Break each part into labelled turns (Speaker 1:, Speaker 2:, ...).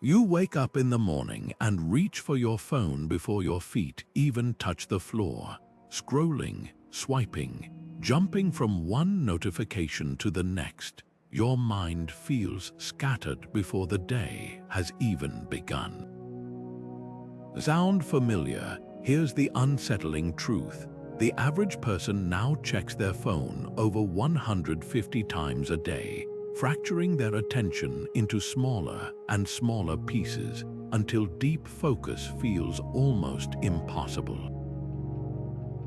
Speaker 1: You wake up in the morning and reach for your phone before your feet even touch the floor, scrolling, swiping, jumping from one notification to the next. Your mind feels scattered before the day has even begun. Sound familiar? Here's the unsettling truth. The average person now checks their phone over 150 times a day, fracturing their attention into smaller and smaller pieces until deep focus feels almost impossible.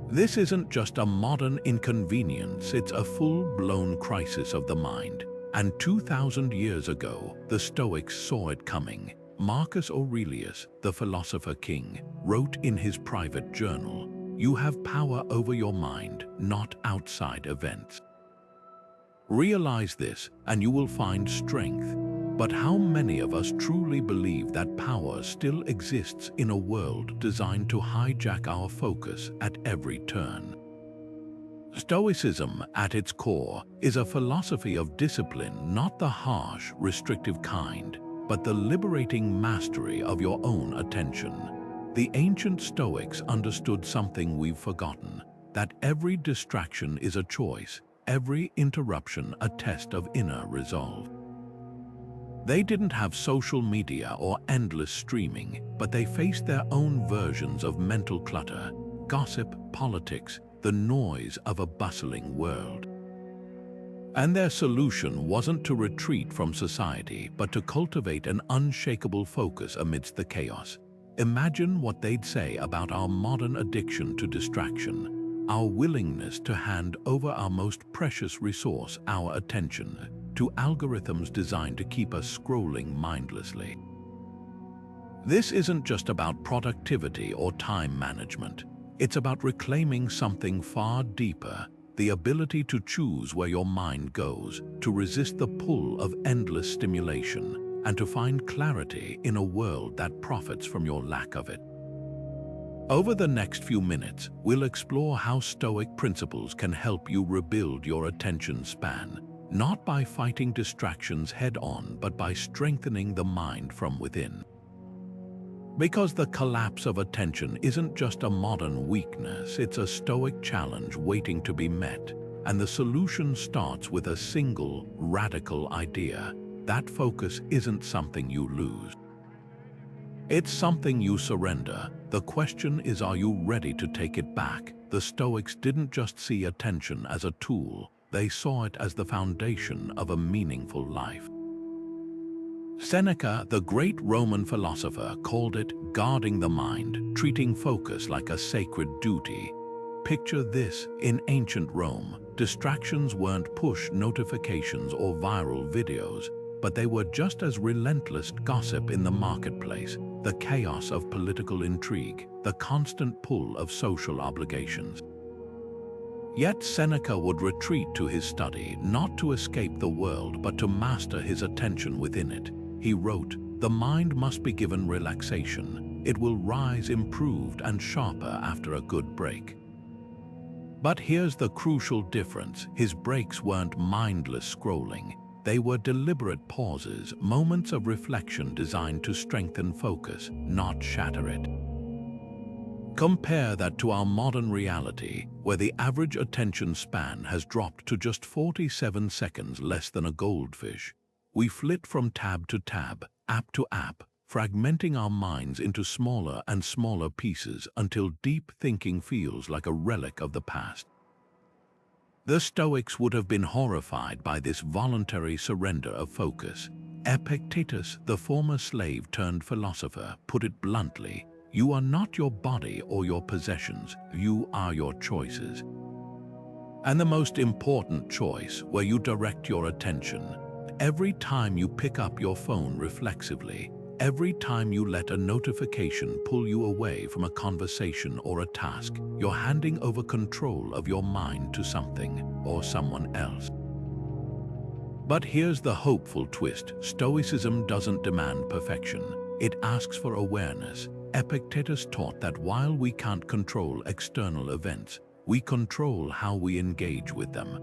Speaker 1: This isn't just a modern inconvenience, it's a full-blown crisis of the mind. And 2,000 years ago, the Stoics saw it coming. Marcus Aurelius, the philosopher king, wrote in his private journal, "You have power over your mind, not outside events." Realize this, and you will find strength. But how many of us truly believe that power still exists in a world designed to hijack our focus at every turn? Stoicism, at its core, is a philosophy of discipline, not the harsh, restrictive kind, but the liberating mastery of your own attention. The ancient Stoics understood something we've forgotten, that every distraction is a choice, every interruption a test of inner resolve. They didn't have social media or endless streaming, but they faced their own versions of mental clutter, gossip, politics, the noise of a bustling world. And their solution wasn't to retreat from society, but to cultivate an unshakable focus amidst the chaos. Imagine what they'd say about our modern addiction to distraction, our willingness to hand over our most precious resource, our attention, to algorithms designed to keep us scrolling mindlessly. This isn't just about productivity or time management. It's about reclaiming something far deeper, the ability to choose where your mind goes, to resist the pull of endless stimulation, and to find clarity in a world that profits from your lack of it. Over the next few minutes, we'll explore how Stoic principles can help you rebuild your attention span, not by fighting distractions head-on, but by strengthening the mind from within. Because the collapse of attention isn't just a modern weakness, it's a Stoic challenge waiting to be met, and the solution starts with a single, radical idea. That focus isn't something you lose. It's something you surrender. The question is, are you ready to take it back? The Stoics didn't just see attention as a tool, they saw it as the foundation of a meaningful life. Seneca, the great Roman philosopher, called it guarding the mind, treating focus like a sacred duty. Picture this: in ancient Rome, distractions weren't push notifications or viral videos, but they were just as relentless gossip in the marketplace, the chaos of political intrigue, the constant pull of social obligations. Yet Seneca would retreat to his study, not to escape the world, but to master his attention within it. He wrote, "The mind must be given relaxation. It will rise improved and sharper after a good break." But here's the crucial difference. His breaks weren't mindless scrolling. They were deliberate pauses, moments of reflection designed to strengthen focus, not shatter it. Compare that to our modern reality, where the average attention span has dropped to just 47 seconds, less than a goldfish. We flit from tab to tab, app to app, fragmenting our minds into smaller and smaller pieces until deep thinking feels like a relic of the past. The Stoics would have been horrified by this voluntary surrender of focus. Epictetus, the former slave turned philosopher, put it bluntly: "You are not your body or your possessions, you are your choices." And the most important choice, where you direct your attention. Every time you pick up your phone reflexively, every time you let a notification pull you away from a conversation or a task, you're handing over control of your mind to something or someone else. But here's the hopeful twist: Stoicism doesn't demand perfection, it asks for awareness. Epictetus taught that while we can't control external events, we control how we engage with them.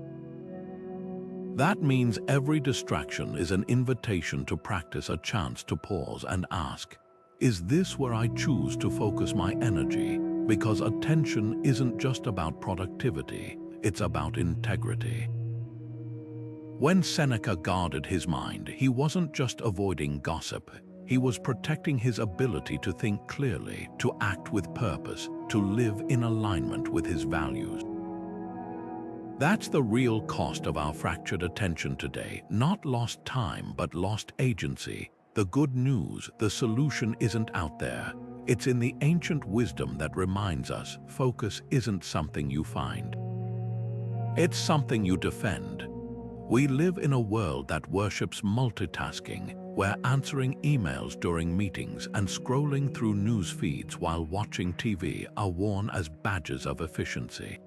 Speaker 1: That means every distraction is an invitation to practice, a chance to pause and ask, is this where I choose to focus my energy? Because attention isn't just about productivity, it's about integrity. When Seneca guarded his mind, he wasn't just avoiding gossip, he was protecting his ability to think clearly, to act with purpose, to live in alignment with his values. That's the real cost of our fractured attention today, not lost time, but lost agency. The good news, the solution isn't out there. It's in the ancient wisdom that reminds us focus isn't something you find. It's something you defend. We live in a world that worships multitasking, where answering emails during meetings and scrolling through news feeds while watching TV are worn as badges of efficiency.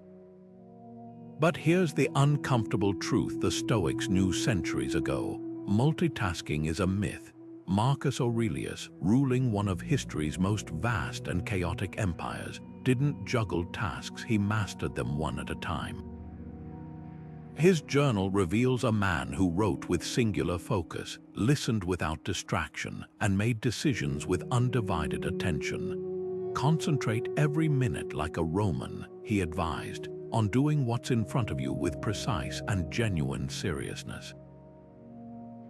Speaker 1: But here's the uncomfortable truth the Stoics knew centuries ago. Multitasking is a myth. Marcus Aurelius, ruling one of history's most vast and chaotic empires, didn't juggle tasks, he mastered them one at a time. His journal reveals a man who wrote with singular focus, listened without distraction, and made decisions with undivided attention. Concentrate every minute like a Roman, he advised, on doing what's in front of you with precise and genuine seriousness.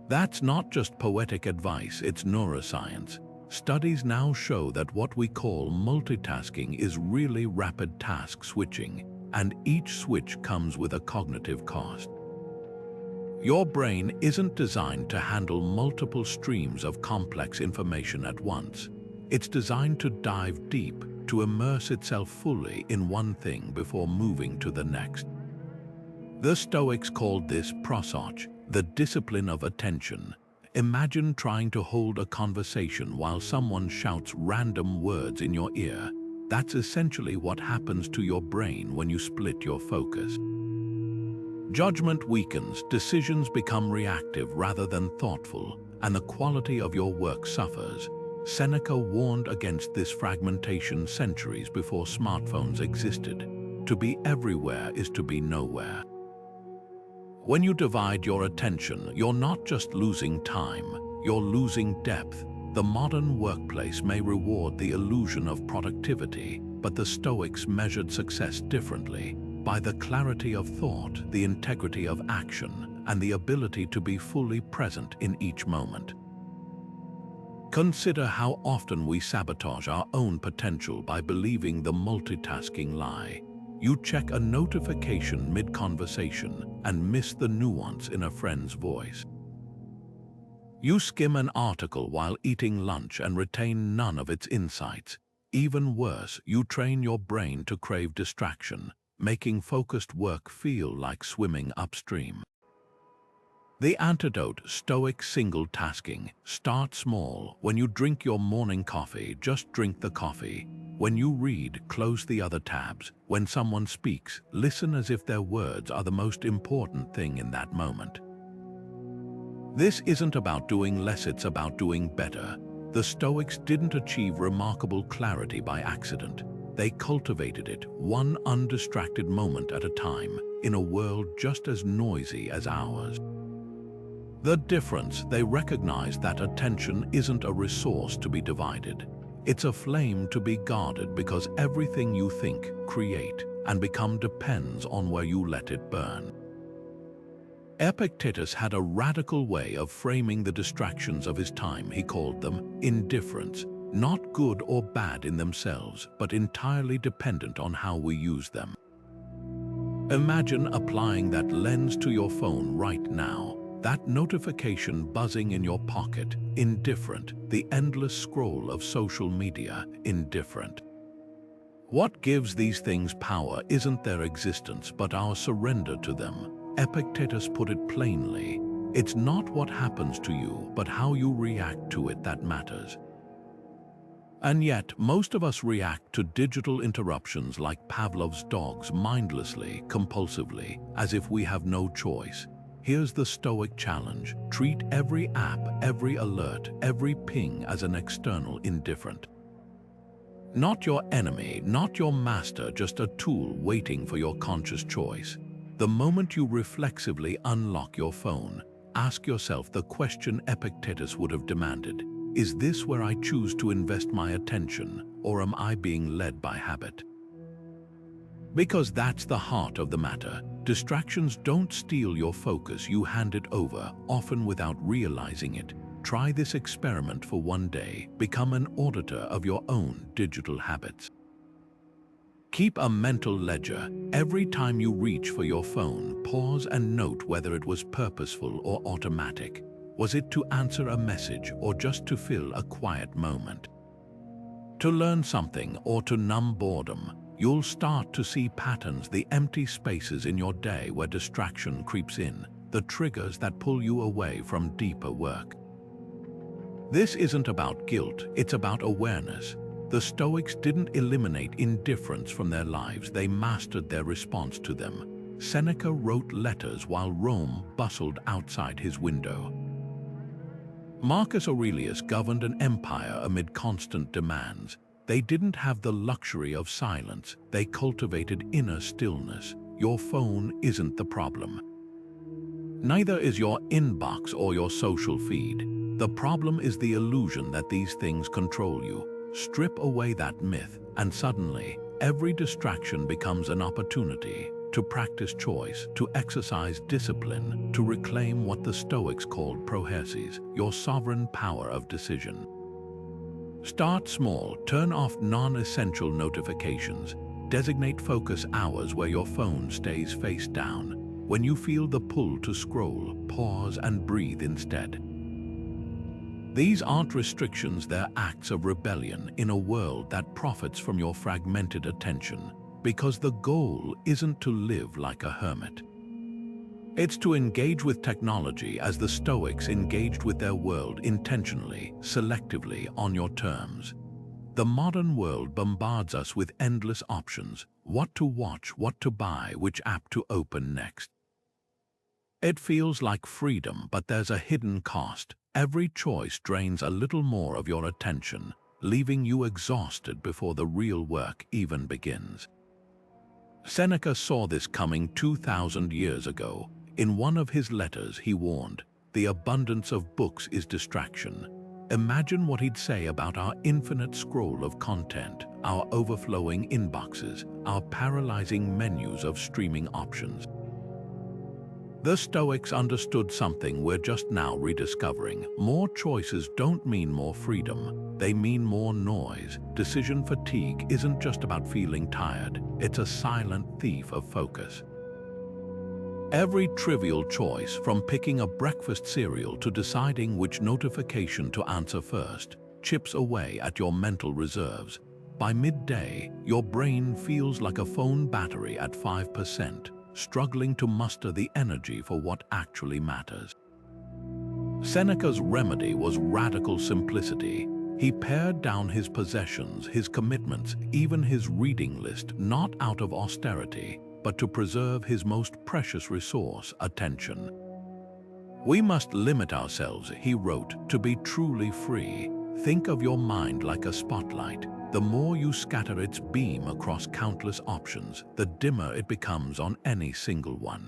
Speaker 1: That's not just poetic advice, it's neuroscience. Studies now show that what we call multitasking is really rapid task switching, and each switch comes with a cognitive cost. Your brain isn't designed to handle multiple streams of complex information at once. It's designed to dive deep, to immerse itself fully in one thing before moving to the next. The Stoics called this prosoche, the discipline of attention. Imagine trying to hold a conversation while someone shouts random words in your ear. That's essentially what happens to your brain when you split your focus. Judgment weakens, decisions become reactive rather than thoughtful, and the quality of your work suffers. Seneca warned against this fragmentation centuries before smartphones existed. To be everywhere is to be nowhere. When you divide your attention, you're not just losing time, you're losing depth. The modern workplace may reward the illusion of productivity, but the Stoics measured success differently, by the clarity of thought, the integrity of action, and the ability to be fully present in each moment. Consider how often we sabotage our own potential by believing the multitasking lie. You check a notification mid-conversation and miss the nuance in a friend's voice. You skim an article while eating lunch and retain none of its insights. Even worse, you train your brain to crave distraction, making focused work feel like swimming upstream. The antidote, Stoic single tasking. Start small. When you drink your morning coffee, just drink the coffee. When you read, close the other tabs. When someone speaks, listen as if their words are the most important thing in that moment. This isn't about doing less, it's about doing better. The Stoics didn't achieve remarkable clarity by accident. They cultivated it, one undistracted moment at a time, in a world just as noisy as ours. The difference, they recognized that attention isn't a resource to be divided. It's a flame to be guarded because everything you think, create, and become depends on where you let it burn. Epictetus had a radical way of framing the distractions of his time. He called them indifferents, not good or bad in themselves, but entirely dependent on how we use them. Imagine applying that lens to your phone right now. That notification buzzing in your pocket, indifferent. The endless scroll of social media, indifferent. What gives these things power isn't their existence, but our surrender to them. Epictetus put it plainly, it's not what happens to you, but how you react to it that matters. And yet, most of us react to digital interruptions like Pavlov's dogs, mindlessly, compulsively, as if we have no choice. Here's the Stoic challenge. Treat every app, every alert, every ping as an external indifferent. Not your enemy, not your master, just a tool waiting for your conscious choice. The moment you reflexively unlock your phone, ask yourself the question Epictetus would have demanded: is this where I choose to invest my attention, or am I being led by habit? Because that's the heart of the matter. Distractions don't steal your focus, you hand it over, often without realizing it. Try this experiment for one day. Become an auditor of your own digital habits. Keep a mental ledger. Every time you reach for your phone, pause and note whether it was purposeful or automatic. Was it to answer a message or just to fill a quiet moment? To learn something or to numb boredom? You'll start to see patterns, the empty spaces in your day where distraction creeps in, the triggers that pull you away from deeper work. This isn't about guilt, it's about awareness. The Stoics didn't eliminate indifference from their lives, they mastered their response to them. Seneca wrote letters while Rome bustled outside his window. Marcus Aurelius governed an empire amid constant demands. They didn't have the luxury of silence, they cultivated inner stillness. Your phone isn't the problem. Neither is your inbox or your social feed. The problem is the illusion that these things control you. Strip away that myth, and suddenly, every distraction becomes an opportunity to practice choice, to exercise discipline, to reclaim what the Stoics called prosoche, your sovereign power of decision. Start small, turn off non-essential notifications, designate focus hours where your phone stays face down. When you feel the pull to scroll, pause and breathe instead. These aren't restrictions, they're acts of rebellion in a world that profits from your fragmented attention, because the goal isn't to live like a hermit. It's to engage with technology as the Stoics engaged with their world, intentionally, selectively, on your terms. The modern world bombards us with endless options: what to watch, what to buy, which app to open next. It feels like freedom, but there's a hidden cost. Every choice drains a little more of your attention, leaving you exhausted before the real work even begins. Seneca saw this coming 2,000 years ago. In one of his letters, he warned, "The abundance of books is distraction." Imagine what he'd say about our infinite scroll of content, our overflowing inboxes, our paralyzing menus of streaming options. The Stoics understood something we're just now rediscovering. More choices don't mean more freedom, they mean more noise. Decision fatigue isn't just about feeling tired, it's a silent thief of focus. Every trivial choice, from picking a breakfast cereal to deciding which notification to answer first, chips away at your mental reserves. By midday, your brain feels like a phone battery at 5%, struggling to muster the energy for what actually matters. Seneca's remedy was radical simplicity. He pared down his possessions, his commitments, even his reading list, not out of austerity, but to preserve his most precious resource, attention. "We must limit ourselves," he wrote, "to be truly free. Think of your mind like a spotlight. The more you scatter its beam across countless options, the dimmer it becomes on any single one."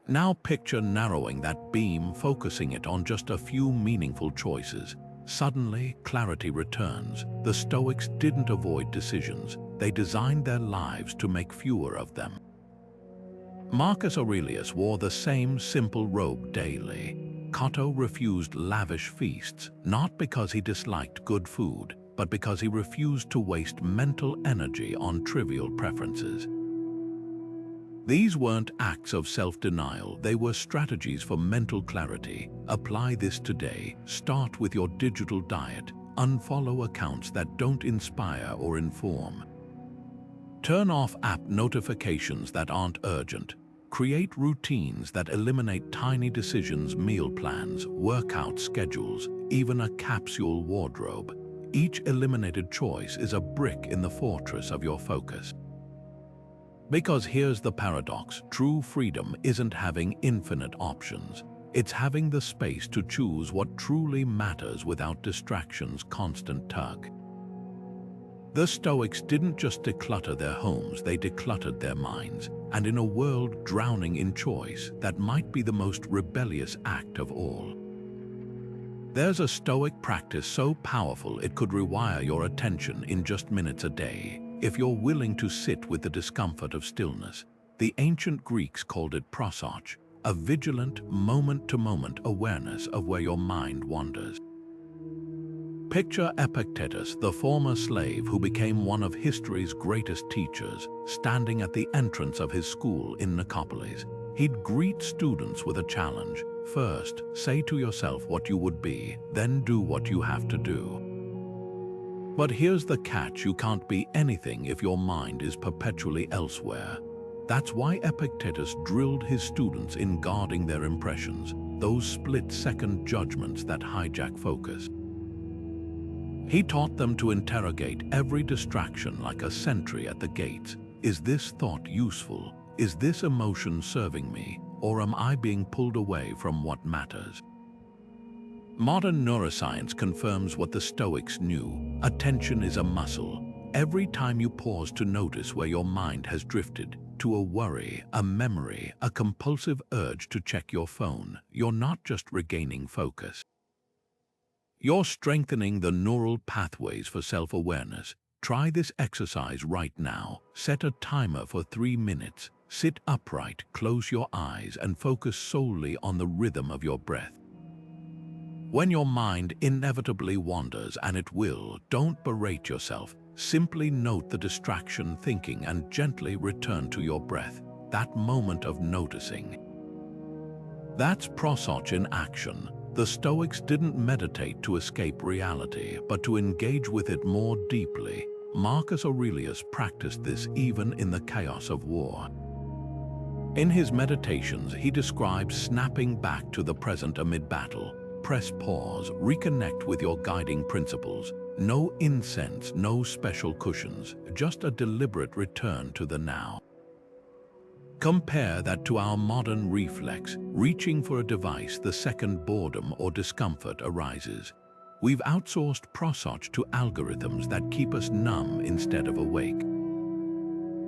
Speaker 1: Now picture narrowing that beam, focusing it on just a few meaningful choices. Suddenly, clarity returns. The Stoics didn't avoid decisions, they designed their lives to make fewer of them. Marcus Aurelius wore the same simple robe daily. Cotto refused lavish feasts, not because he disliked good food, but because he refused to waste mental energy on trivial preferences. These weren't acts of self-denial, they were strategies for mental clarity. Apply this today. Start with your digital diet. Unfollow accounts that don't inspire or inform. Turn off app notifications that aren't urgent. Create routines that eliminate tiny decisions, meal plans, workout schedules, even a capsule wardrobe. Each eliminated choice is a brick in the fortress of your focus. Because here's the paradox: true freedom isn't having infinite options. It's having the space to choose what truly matters without distraction's constant tug. The Stoics didn't just declutter their homes, they decluttered their minds. and in a world drowning in choice, that might be the most rebellious act of all. There's a Stoic practice so powerful it could rewire your attention in just minutes a day, if you're willing to sit with the discomfort of stillness. The ancient Greeks called it prosoche, a vigilant, moment-to-moment awareness of where your mind wanders. Picture Epictetus, the former slave who became one of history's greatest teachers, standing at the entrance of his school in Nicopolis. He'd greet students with a challenge. First, say to yourself what you would be, then do what you have to do. But here's the catch: you can't be anything if your mind is perpetually elsewhere. That's why Epictetus drilled his students in guarding their impressions, those split-second judgments that hijack focus. He taught them to interrogate every distraction like a sentry at the gates. Is this thought useful? Is this emotion serving me? Or am I being pulled away from what matters? Modern neuroscience confirms what the Stoics knew. Attention is a muscle. Every time you pause to notice where your mind has drifted, to a worry, a memory, a compulsive urge to check your phone, you're not just regaining focus. You're strengthening the neural pathways for self-awareness. Try this exercise right now. Set a timer for 3 minutes. Sit upright, close your eyes, and focus solely on the rhythm of your breath. When your mind inevitably wanders, and it will, don't berate yourself. Simply note the distraction thinking and gently return to your breath, that moment of noticing. That's prosoche in action. The Stoics didn't meditate to escape reality, but to engage with it more deeply. Marcus Aurelius practiced this even in the chaos of war. In his meditations, he describes snapping back to the present amid battle. Press pause, reconnect with your guiding principles. No incense, no special cushions, just a deliberate return to the now. Compare that to our modern reflex, reaching for a device the second boredom or discomfort arises. We've outsourced prosoche to algorithms that keep us numb instead of awake.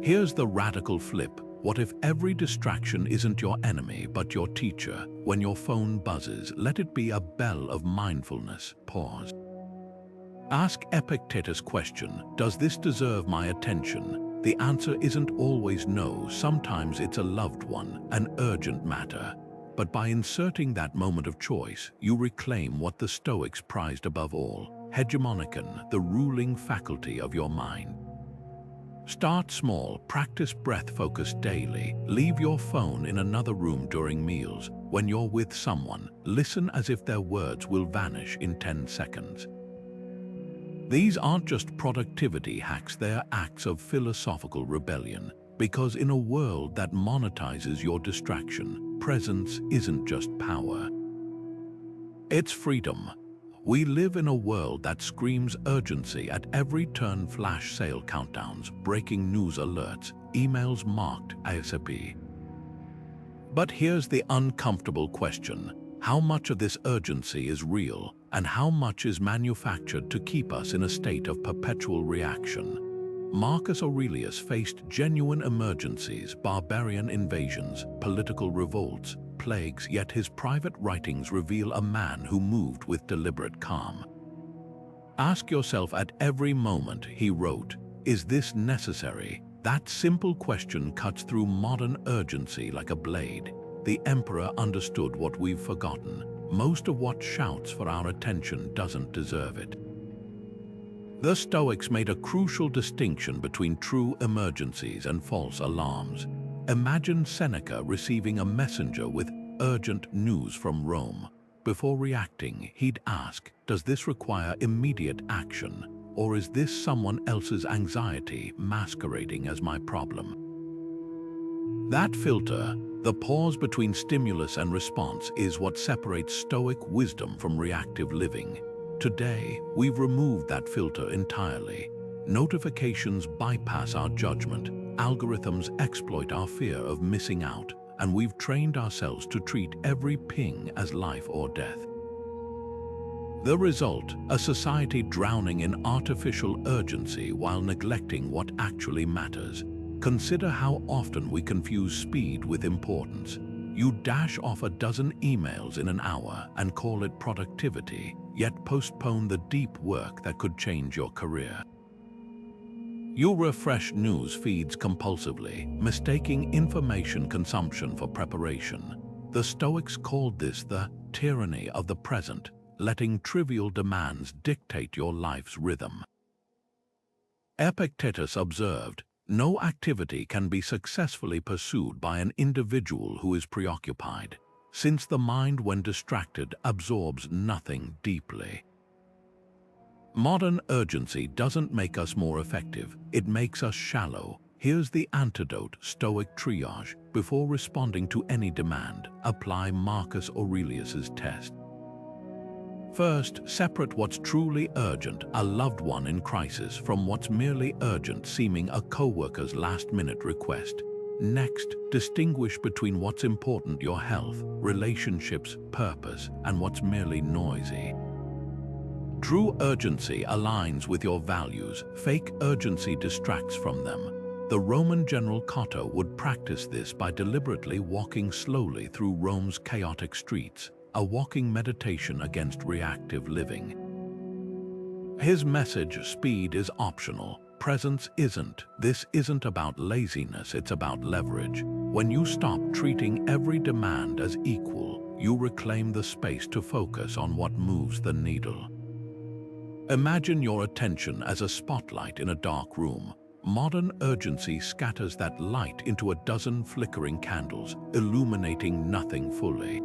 Speaker 1: Here's the radical flip. What if every distraction isn't your enemy but your teacher? When your phone buzzes, let it be a bell of mindfulness. Pause. Ask Epictetus' question, does this deserve my attention? The answer isn't always no. Sometimes it's a loved one, an urgent matter. But by inserting that moment of choice, you reclaim what the Stoics prized above all: hegemonikon, the ruling faculty of your mind. Start small, practice breath focus daily. Leave your phone in another room during meals. When you're with someone, listen as if their words will vanish in 10 seconds. These aren't just productivity hacks, they're acts of philosophical rebellion. Because in a world that monetizes your distraction, presence isn't just power. It's freedom. We live in a world that screams urgency at every turn: flash sale countdowns, breaking news alerts, emails marked ASAP. But here's the uncomfortable question. How much of this urgency is real, and how much is manufactured to keep us in a state of perpetual reaction? Marcus Aurelius faced genuine emergencies, barbarian invasions, political revolts, plagues, yet his private writings reveal a man who moved with deliberate calm. Ask yourself at every moment, he wrote, is this necessary? That simple question cuts through modern urgency like a blade. The emperor understood what we've forgotten. Most of what shouts for our attention doesn't deserve it. The Stoics made a crucial distinction between true emergencies and false alarms. Imagine Seneca receiving a messenger with urgent news from Rome. Before reacting, he'd ask, does this require immediate action, or is this someone else's anxiety masquerading as my problem? That filter, the pause between stimulus and response, is what separates Stoic wisdom from reactive living. Today, we've removed that filter entirely. Notifications bypass our judgment, algorithms exploit our fear of missing out, and we've trained ourselves to treat every ping as life or death. The result, a society drowning in artificial urgency while neglecting what actually matters. Consider how often we confuse speed with importance. You dash off a dozen emails in an hour and call it productivity, yet postpone the deep work that could change your career. You refresh news feeds compulsively, mistaking information consumption for preparation. The Stoics called this the tyranny of the present, letting trivial demands dictate your life's rhythm. Epictetus observed, "No activity can be successfully pursued by an individual who is preoccupied, since the mind, when distracted, absorbs nothing deeply." Modern urgency doesn't make us more effective, it makes us shallow. Here's the antidote: Stoic triage. Before responding to any demand, apply Marcus Aurelius's test. First, separate what's truly urgent, a loved one in crisis, from what's merely urgent, seeming a coworker's last-minute request. Next, distinguish between what's important, your health, relationships, purpose, and what's merely noisy. True urgency aligns with your values. Fake urgency distracts from them. The Roman general Cotto would practice this by deliberately walking slowly through Rome's chaotic streets, a walking meditation against reactive living. His message: speed is optional, presence isn't. This isn't about laziness, it's about leverage. When you stop treating every demand as equal, you reclaim the space to focus on what moves the needle. Imagine your attention as a spotlight in a dark room. Modern urgency scatters that light into a dozen flickering candles, illuminating nothing fully.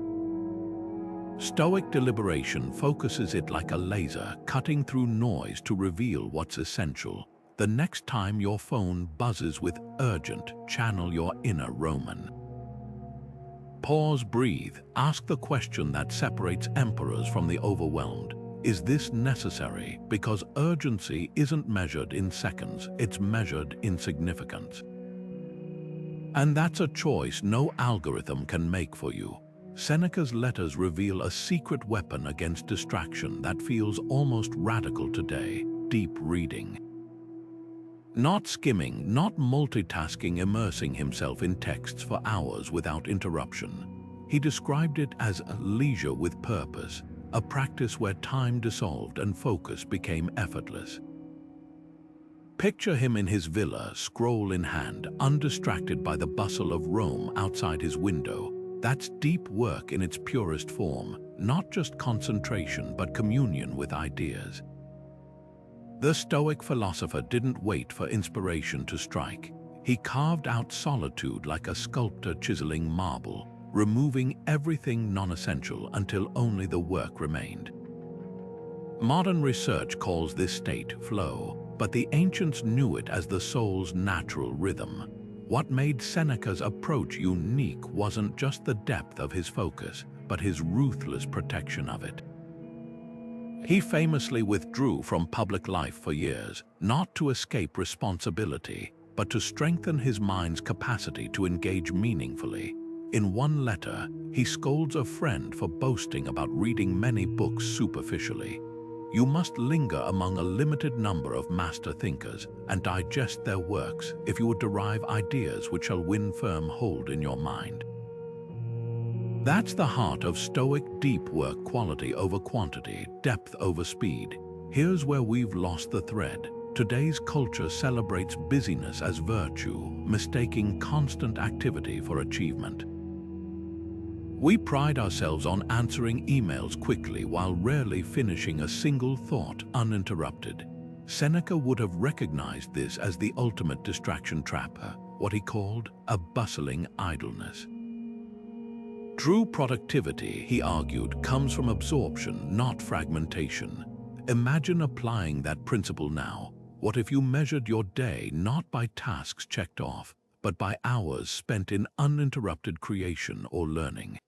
Speaker 1: Stoic deliberation focuses it like a laser, cutting through noise to reveal what's essential. The next time your phone buzzes with urgent, channel your inner Roman. Pause, breathe, ask the question that separates emperors from the overwhelmed. Is this necessary? Because urgency isn't measured in seconds, it's measured in significance. And that's a choice no algorithm can make for you. Seneca's letters reveal a secret weapon against distraction that feels almost radical today: deep reading. Not skimming, not multitasking, immersing himself in texts for hours without interruption. He described it as a leisure with purpose, a practice where time dissolved and focus became effortless. Picture him in his villa, scroll in hand, undistracted by the bustle of Rome outside his window. That's deep work in its purest form, not just concentration but communion with ideas. The Stoic philosopher didn't wait for inspiration to strike. He carved out solitude like a sculptor chiseling marble, removing everything non-essential until only the work remained. Modern research calls this state flow, but the ancients knew it as the soul's natural rhythm. What made Seneca's approach unique wasn't just the depth of his focus, but his ruthless protection of it. He famously withdrew from public life for years, not to escape responsibility, but to strengthen his mind's capacity to engage meaningfully. In one letter, he scolds a friend for boasting about reading many books superficially. You must linger among a limited number of master thinkers and digest their works if you would derive ideas which shall win firm hold in your mind. That's the heart of Stoic deep work: quality over quantity, depth over speed. Here's where we've lost the thread. Today's culture celebrates busyness as virtue, mistaking constant activity for achievement. We pride ourselves on answering emails quickly while rarely finishing a single thought uninterrupted. Seneca would have recognized this as the ultimate distraction trap, what he called a bustling idleness. True productivity, he argued, comes from absorption, not fragmentation. Imagine applying that principle now. What if you measured your day not by tasks checked off, but by hours spent in uninterrupted creation or learning?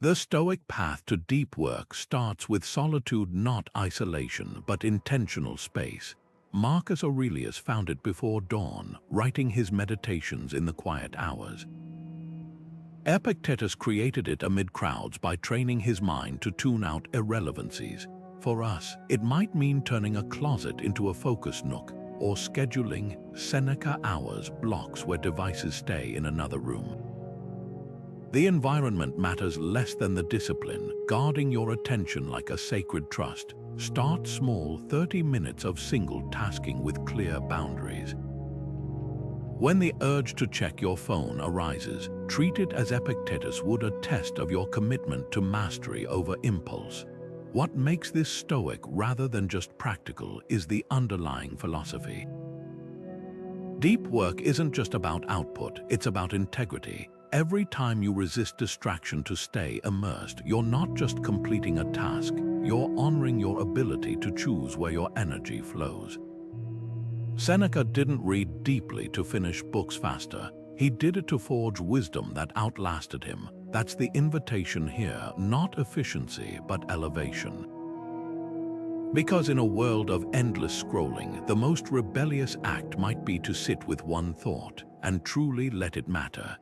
Speaker 1: The Stoic path to deep work starts with solitude, not isolation, but intentional space. Marcus Aurelius found it before dawn, writing his meditations in the quiet hours. Epictetus created it amid crowds by training his mind to tune out irrelevancies. For us, it might mean turning a closet into a focus nook, or scheduling Seneca hours blocks where devices stay in another room. The environment matters less than the discipline, guarding your attention like a sacred trust. Start small, 30 minutes of single tasking with clear boundaries. When the urge to check your phone arises, treat it as Epictetus would a test of your commitment to mastery over impulse. What makes this stoic rather than just practical is the underlying philosophy. Deep work isn't just about output, it's about integrity. Every time you resist distraction to stay immersed, you're not just completing a task, you're honoring your ability to choose where your energy flows. Seneca didn't read deeply to finish books faster. He did it to forge wisdom that outlasted him. That's the invitation here, not efficiency, but elevation. Because in a world of endless scrolling, the most rebellious act might be to sit with one thought and truly let it matter.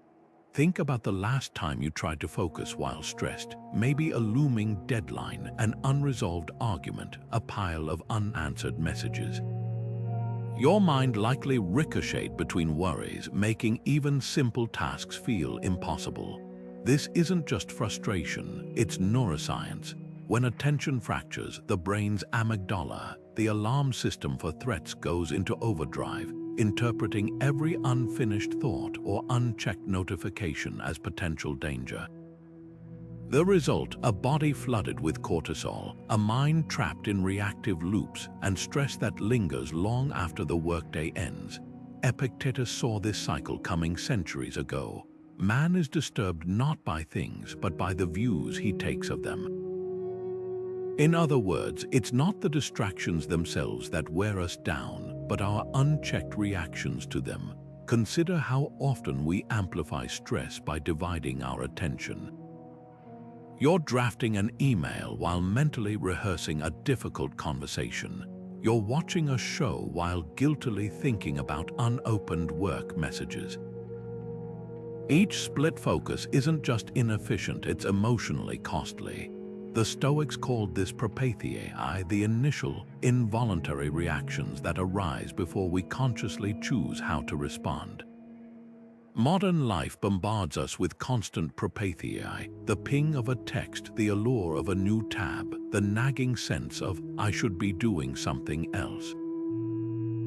Speaker 1: Think about the last time you tried to focus while stressed, maybe a looming deadline, an unresolved argument, a pile of unanswered messages. Your mind likely ricocheted between worries, making even simple tasks feel impossible. This isn't just frustration, it's neuroscience. When attention fractures, the brain's amygdala, the alarm system for threats, goes into overdrive, interpreting every unfinished thought or unchecked notification as potential danger. The result, a body flooded with cortisol, a mind trapped in reactive loops, and stress that lingers long after the workday ends. Epictetus saw this cycle coming centuries ago. Man is disturbed not by things, but by the views he takes of them. In other words, it's not the distractions themselves that wear us down, but our unchecked reactions to them. Consider how often we amplify stress by dividing our attention. You're drafting an email while mentally rehearsing a difficult conversation. You're watching a show while guiltily thinking about unopened work messages. Each split focus isn't just inefficient, it's emotionally costly. The Stoics called this propatheiai, the initial, involuntary reactions that arise before we consciously choose how to respond. Modern life bombards us with constant propatheiai, the ping of a text, the allure of a new tab, the nagging sense of, I should be doing something else.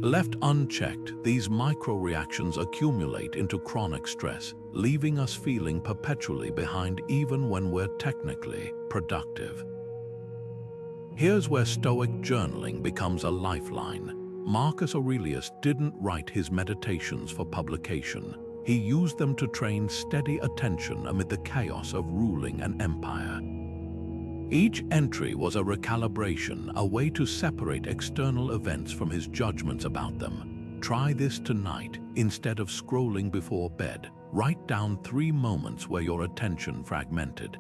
Speaker 1: Left unchecked, these micro-reactions accumulate into chronic stress, leaving us feeling perpetually behind even when we're technically productive. Here's where Stoic journaling becomes a lifeline. Marcus Aurelius didn't write his meditations for publication. He used them to train steady attention amid the chaos of ruling an empire. Each entry was a recalibration, a way to separate external events from his judgments about them. Try this tonight. Instead of scrolling before bed, write down 3 moments where your attention fragmented.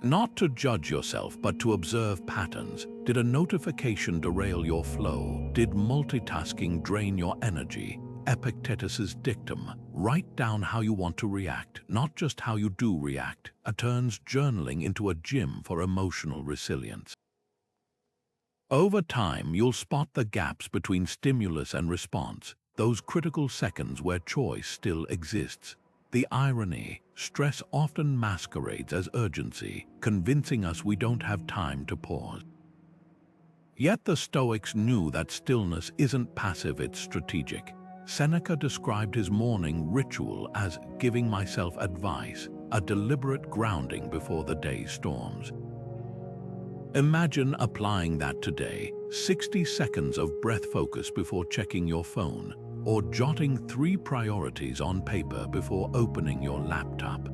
Speaker 1: Not to judge yourself, but to observe patterns. Did a notification derail your flow? Did multitasking drain your energy? Epictetus's dictum, write down how you want to react, not just how you do react, turns journaling into a gym for emotional resilience. Over time, you'll spot the gaps between stimulus and response, those critical seconds where choice still exists. The irony, stress often masquerades as urgency, convincing us we don't have time to pause. Yet the Stoics knew that stillness isn't passive, it's strategic. Seneca described his morning ritual as giving myself advice, a deliberate grounding before the day's storms. Imagine applying that today, 60 seconds of breath focus before checking your phone, or jotting 3 priorities on paper before opening your laptop.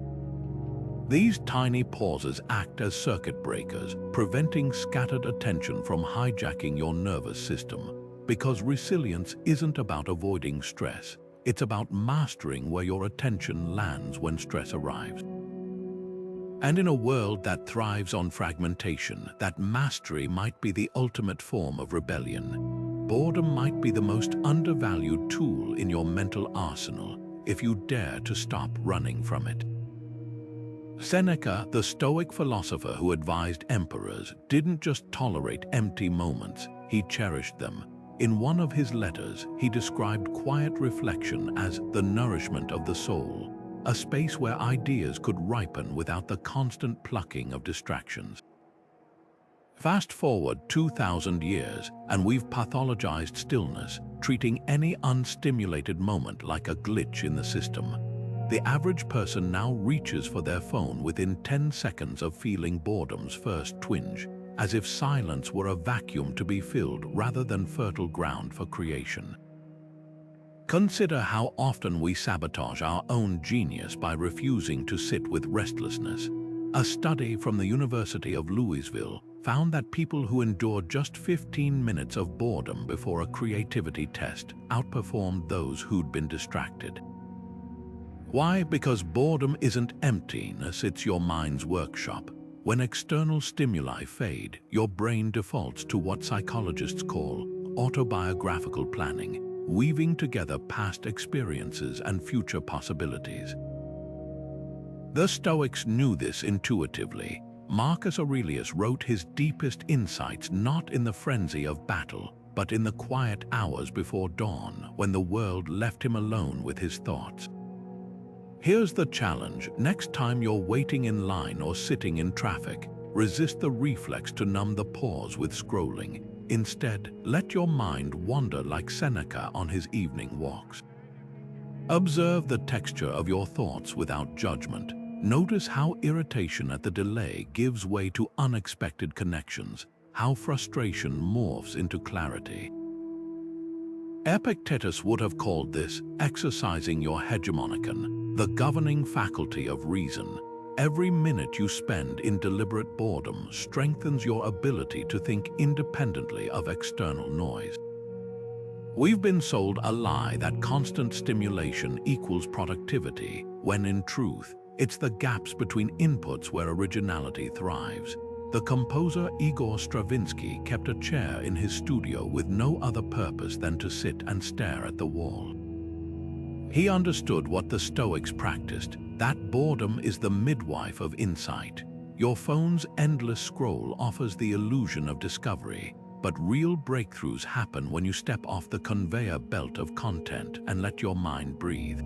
Speaker 1: These tiny pauses act as circuit breakers, preventing scattered attention from hijacking your nervous system. Because resilience isn't about avoiding stress, it's about mastering where your attention lands when stress arrives. And in a world that thrives on fragmentation, that mastery might be the ultimate form of rebellion. Boredom might be the most undervalued tool in your mental arsenal, if you dare to stop running from it. Seneca, the Stoic philosopher who advised emperors, didn't just tolerate empty moments, he cherished them. In one of his letters, he described quiet reflection as the nourishment of the soul, a space where ideas could ripen without the constant plucking of distractions. Fast forward 2,000 years, and we've pathologized stillness, treating any unstimulated moment like a glitch in the system. The average person now reaches for their phone within 10 seconds of feeling boredom's first twinge, as if silence were a vacuum to be filled rather than fertile ground for creation. Consider how often we sabotage our own genius by refusing to sit with restlessness. A study from the University of Louisville found that people who endured just 15 minutes of boredom before a creativity test outperformed those who'd been distracted. Why? Because boredom isn't emptiness, it's your mind's workshop. When external stimuli fade, your brain defaults to what psychologists call autobiographical planning, weaving together past experiences and future possibilities. The Stoics knew this intuitively. Marcus Aurelius wrote his deepest insights not in the frenzy of battle, but in the quiet hours before dawn, when the world left him alone with his thoughts. Here's the challenge: next time you're waiting in line or sitting in traffic, resist the reflex to numb the pause with scrolling. Instead, let your mind wander like Seneca on his evening walks. Observe the texture of your thoughts without judgment. Notice how irritation at the delay gives way to unexpected connections, how frustration morphs into clarity. Epictetus would have called this exercising your hegemonicon, the governing faculty of reason. Every minute you spend in deliberate boredom strengthens your ability to think independently of external noise. We've been sold a lie that constant stimulation equals productivity, when in truth, it's the gaps between inputs where originality thrives. The composer Igor Stravinsky kept a chair in his studio with no other purpose than to sit and stare at the wall. He understood what the Stoics practiced, that boredom is the midwife of insight. Your phone's endless scroll offers the illusion of discovery, but real breakthroughs happen when you step off the conveyor belt of content and let your mind breathe.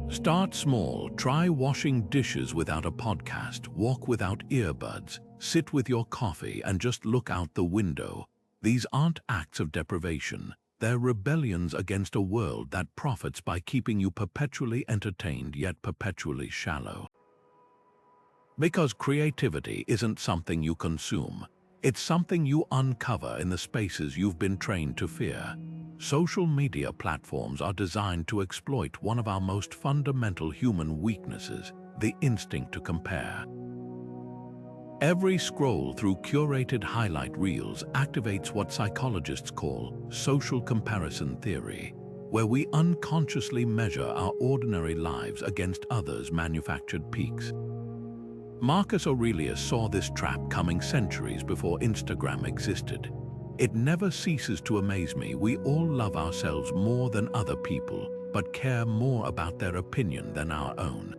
Speaker 1: Start small. Try washing dishes without a podcast, walk without earbuds, sit with your coffee and just look out the window. These aren't acts of deprivation. They're rebellions against a world that profits by keeping you perpetually entertained yet perpetually shallow. Because creativity isn't something you consume. It's something you uncover in the spaces you've been trained to fear. Social media platforms are designed to exploit one of our most fundamental human weaknesses, the instinct to compare. Every scroll through curated highlight reels activates what psychologists call social comparison theory, where we unconsciously measure our ordinary lives against others' manufactured peaks. Marcus Aurelius saw this trap coming centuries before Instagram existed. It never ceases to amaze me. We all love ourselves more than other people, but care more about their opinion than our own.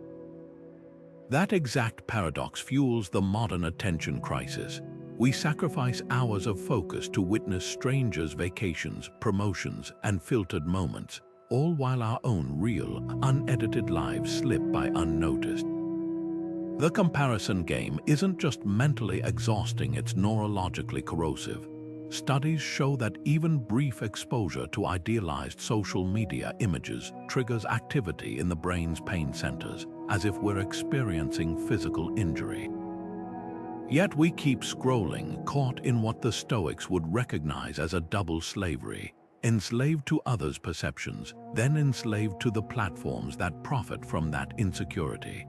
Speaker 1: That exact paradox fuels the modern attention crisis. We sacrifice hours of focus to witness strangers' vacations, promotions, and filtered moments, all while our own real, unedited lives slip by unnoticed. The comparison game isn't just mentally exhausting, it's neurologically corrosive. Studies show that even brief exposure to idealized social media images triggers activity in the brain's pain centers, as if we're experiencing physical injury. Yet we keep scrolling, caught in what the Stoics would recognize as a double slavery, enslaved to others' perceptions, then enslaved to the platforms that profit from that insecurity.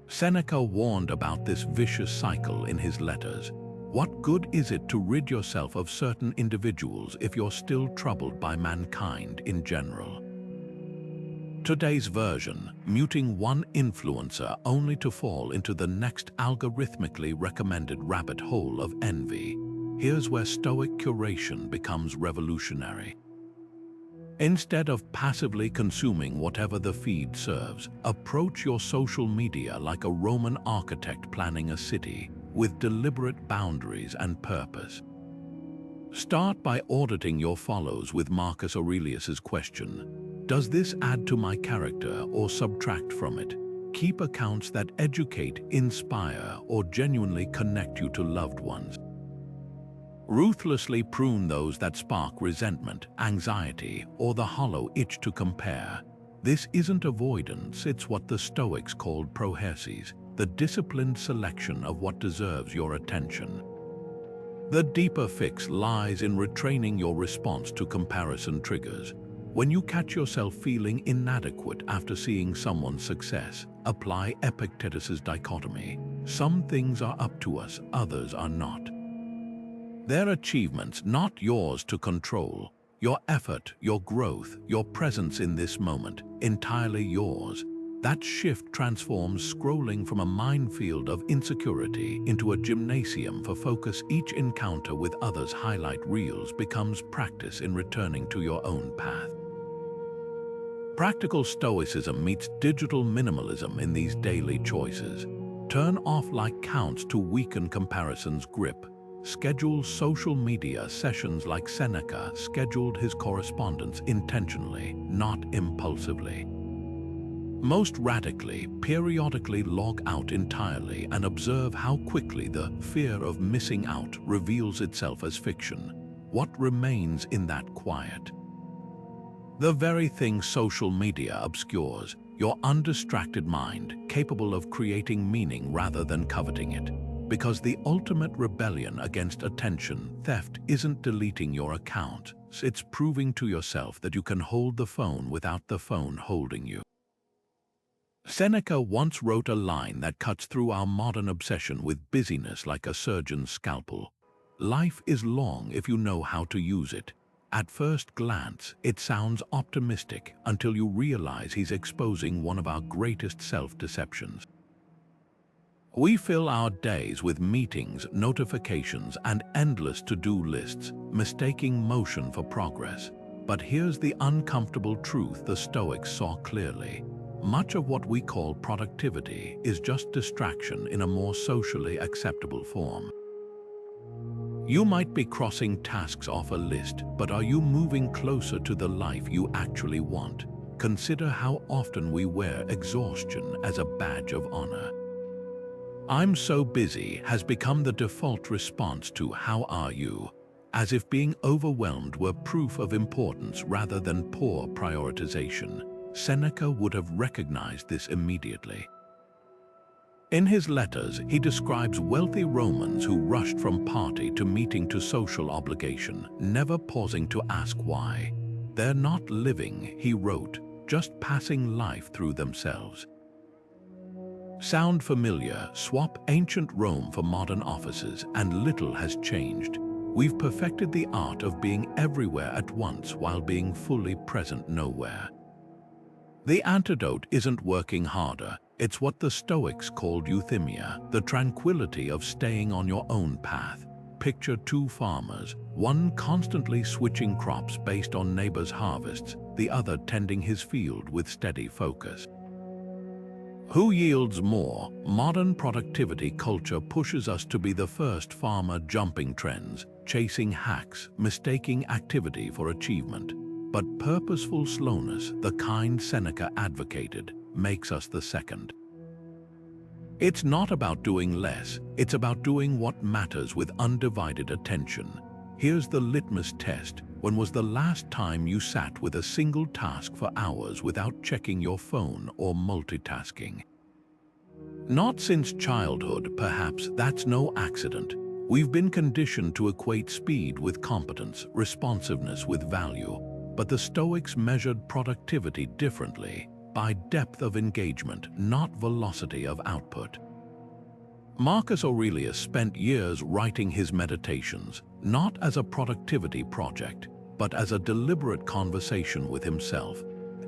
Speaker 1: Seneca warned about this vicious cycle in his letters. What good is it to rid yourself of certain individuals if you're still troubled by mankind in general? Today's version, muting one influencer only to fall into the next algorithmically recommended rabbit hole of envy. Here's where Stoic curation becomes revolutionary. Instead of passively consuming whatever the feed serves, approach your social media like a Roman architect planning a city, with deliberate boundaries and purpose. Start by auditing your follows with Marcus Aurelius's question: does this add to my character or subtract from it? Keep accounts that educate, inspire, or genuinely connect you to loved ones. Ruthlessly prune those that spark resentment, anxiety, or the hollow itch to compare. This isn't avoidance, it's what the Stoics called prosoche, the disciplined selection of what deserves your attention. The deeper fix lies in retraining your response to comparison triggers. When you catch yourself feeling inadequate after seeing someone's success, apply Epictetus's dichotomy. Some things are up to us, others are not. Their achievements, not yours to control. Your effort, your growth, your presence in this moment, entirely yours. That shift transforms scrolling from a minefield of insecurity into a gymnasium for focus. Each encounter with others' highlight reels becomes practice in returning to your own path. Practical Stoicism meets digital minimalism in these daily choices. Turn off like counts to weaken comparison's grip. Schedule social media sessions like Seneca scheduled his correspondence intentionally, not impulsively. Most radically, periodically log out entirely and observe how quickly the fear of missing out reveals itself as fiction. What remains in that quiet? The very thing social media obscures, your undistracted mind, capable of creating meaning rather than coveting it. Because the ultimate rebellion against attention theft isn't deleting your account, it's proving to yourself that you can hold the phone without the phone holding you. Seneca once wrote a line that cuts through our modern obsession with busyness like a surgeon's scalpel. Life is long if you know how to use it. At first glance, it sounds optimistic until you realize he's exposing one of our greatest self-deceptions. We fill our days with meetings, notifications, and endless to-do lists, mistaking motion for progress. But here's the uncomfortable truth the Stoics saw clearly. Much of what we call productivity is just distraction in a more socially acceptable form. You might be crossing tasks off a list, but are you moving closer to the life you actually want? Consider how often we wear exhaustion as a badge of honor. "I'm so busy" has become the default response to "how are you?" as if being overwhelmed were proof of importance rather than poor prioritization. Seneca would have recognized this immediately. In his letters, he describes wealthy Romans who rushed from party to meeting to social obligation, never pausing to ask why. "They're not living," he wrote, "just passing life through themselves." Sound familiar? Swap ancient Rome for modern offices, and little has changed. We've perfected the art of being everywhere at once while being fully present nowhere. The antidote isn't working harder, it's what the Stoics called euthymia, the tranquility of staying on your own path. Picture two farmers, one constantly switching crops based on neighbors' harvests, the other tending his field with steady focus. Who yields more? Modern productivity culture pushes us to be the first farmer, jumping trends, chasing hacks, mistaking activity for achievement. But purposeful slowness, the kind Seneca advocated, makes us the second. It's not about doing less, it's about doing what matters with undivided attention. Here's the litmus test. When was the last time you sat with a single task for hours without checking your phone or multitasking? Not since childhood, perhaps. That's no accident. We've been conditioned to equate speed with competence, responsiveness with value. But the Stoics measured productivity differently, by depth of engagement, not velocity of output. Marcus Aurelius spent years writing his Meditations, not as a productivity project, but as a deliberate conversation with himself.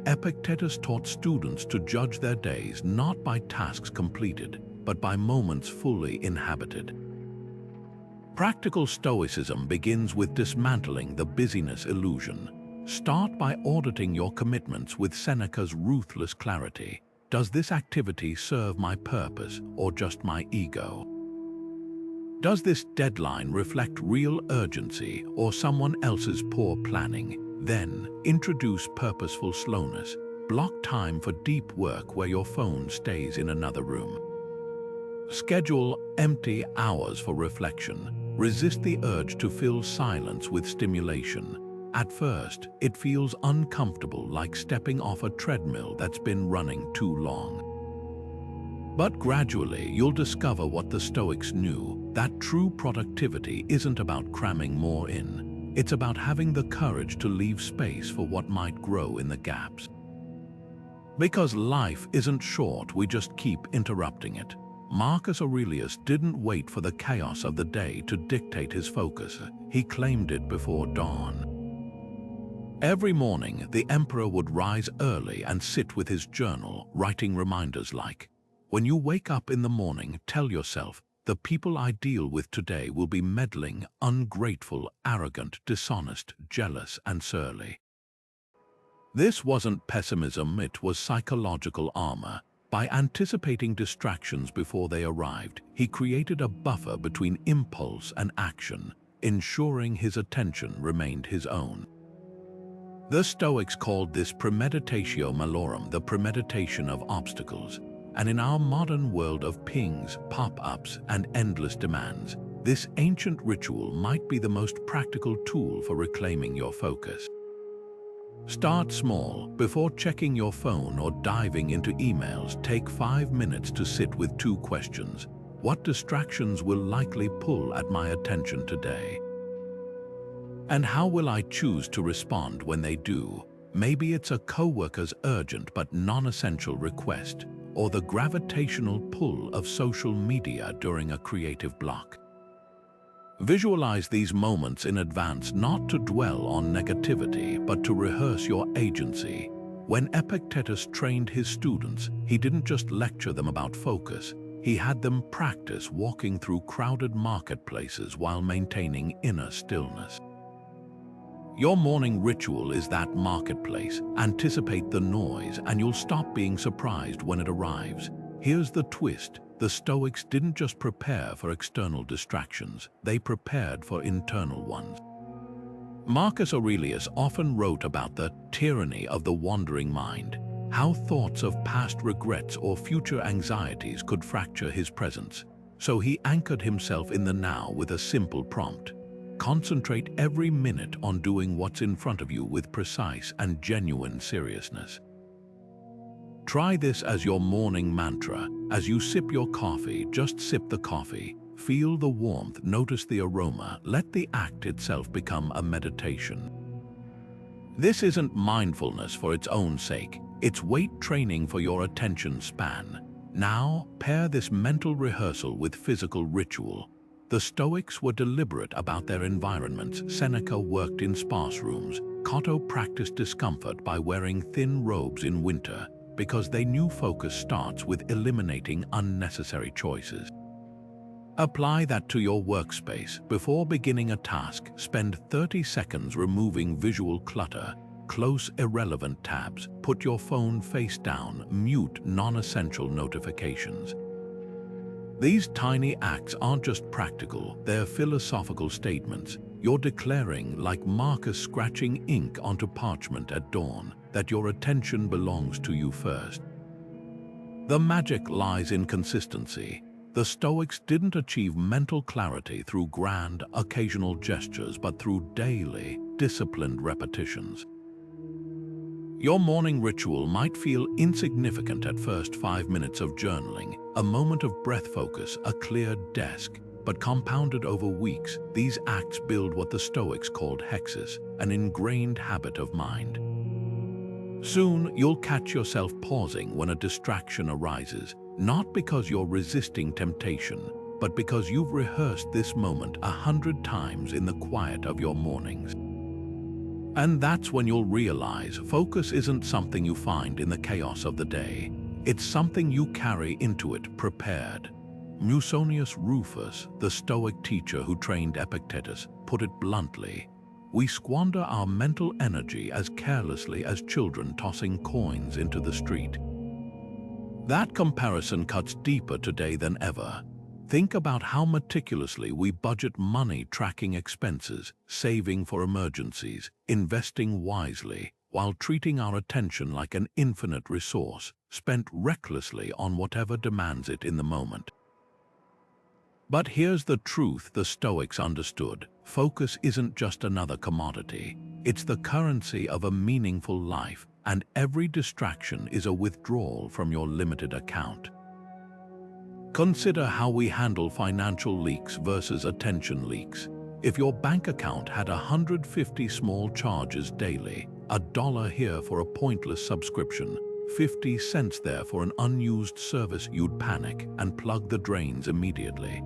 Speaker 1: Epictetus taught students to judge their days not by tasks completed, but by moments fully inhabited. Practical Stoicism begins with dismantling the busyness illusion. Start by auditing your commitments with Seneca's ruthless clarity. Does this activity serve my purpose or just my ego? Does this deadline reflect real urgency or someone else's poor planning? Then, introduce purposeful slowness. Block time for deep work where your phone stays in another room. Schedule empty hours for reflection. Resist the urge to fill silence with stimulation. At first, it feels uncomfortable, like stepping off a treadmill that's been running too long. But gradually, you'll discover what the Stoics knew, that true productivity isn't about cramming more in. It's about having the courage to leave space for what might grow in the gaps. Because life isn't short, we just keep interrupting it. Marcus Aurelius didn't wait for the chaos of the day to dictate his focus. He claimed it before dawn. Every morning, the emperor would rise early and sit with his journal, writing reminders like, "When you wake up in the morning, tell yourself, the people I deal with today will be meddling, ungrateful, arrogant, dishonest, jealous, and surly." This wasn't pessimism, it was psychological armor. By anticipating distractions before they arrived, he created a buffer between impulse and action, ensuring his attention remained his own. The Stoics called this premeditatio malorum, the premeditation of obstacles. And in our modern world of pings, pop-ups, and endless demands, this ancient ritual might be the most practical tool for reclaiming your focus. Start small. Before checking your phone or diving into emails, take 5 minutes to sit with 2 questions. What distractions will likely pull at my attention today? And how will I choose to respond when they do? Maybe it's a coworker's urgent but non-essential request, or the gravitational pull of social media during a creative block. Visualize these moments in advance, not to dwell on negativity, but to rehearse your agency. When Epictetus trained his students, he didn't just lecture them about focus, he had them practice walking through crowded marketplaces while maintaining inner stillness. Your morning ritual is that marketplace. Anticipate the noise and you'll stop being surprised when it arrives. Here's the twist. The Stoics didn't just prepare for external distractions, they prepared for internal ones. Marcus Aurelius often wrote about the tyranny of the wandering mind, how thoughts of past regrets or future anxieties could fracture his presence. So he anchored himself in the now with a simple prompt. Concentrate every minute on doing what's in front of you with precise and genuine seriousness. Try this as your morning mantra. As you sip your coffee, just sip the coffee. Feel the warmth, notice the aroma. Let the act itself become a meditation. This isn't mindfulness for its own sake. It's weight training for your attention span. Now, pair this mental rehearsal with physical ritual. The Stoics were deliberate about their environments. Seneca worked in sparse rooms. Cotto practiced discomfort by wearing thin robes in winter, because they knew focus starts with eliminating unnecessary choices. Apply that to your workspace. Before beginning a task, spend 30 seconds removing visual clutter. Close irrelevant tabs. Put your phone face down. Mute non-essential notifications. These tiny acts aren't just practical, they're philosophical statements. You're declaring, like Marcus scratching ink onto parchment at dawn, that your attention belongs to you first. The magic lies in consistency. The Stoics didn't achieve mental clarity through grand, occasional gestures, but through daily, disciplined repetitions. Your morning ritual might feel insignificant at first. 5 minutes of journaling, a moment of breath focus, a clear desk. But compounded over weeks, these acts build what the Stoics called hexes, an ingrained habit of mind. Soon, you'll catch yourself pausing when a distraction arises, not because you're resisting temptation, but because you've rehearsed this moment 100 times in the quiet of your mornings. And that's when you'll realize focus isn't something you find in the chaos of the day. It's something you carry into it prepared. Musonius Rufus, the Stoic teacher who trained Epictetus, put it bluntly: we squander our mental energy as carelessly as children tossing coins into the street. That comparison cuts deeper today than ever. Think about how meticulously we budget money, tracking expenses, saving for emergencies, investing wisely, while treating our attention like an infinite resource, spent recklessly on whatever demands it in the moment. But here's the truth the Stoics understood. Focus isn't just another commodity. It's the currency of a meaningful life, and every distraction is a withdrawal from your limited account. Consider how we handle financial leaks versus attention leaks. If your bank account had 150 small charges daily, $1 here for a pointless subscription, 50 cents there for an unused service, you'd panic and plug the drains immediately.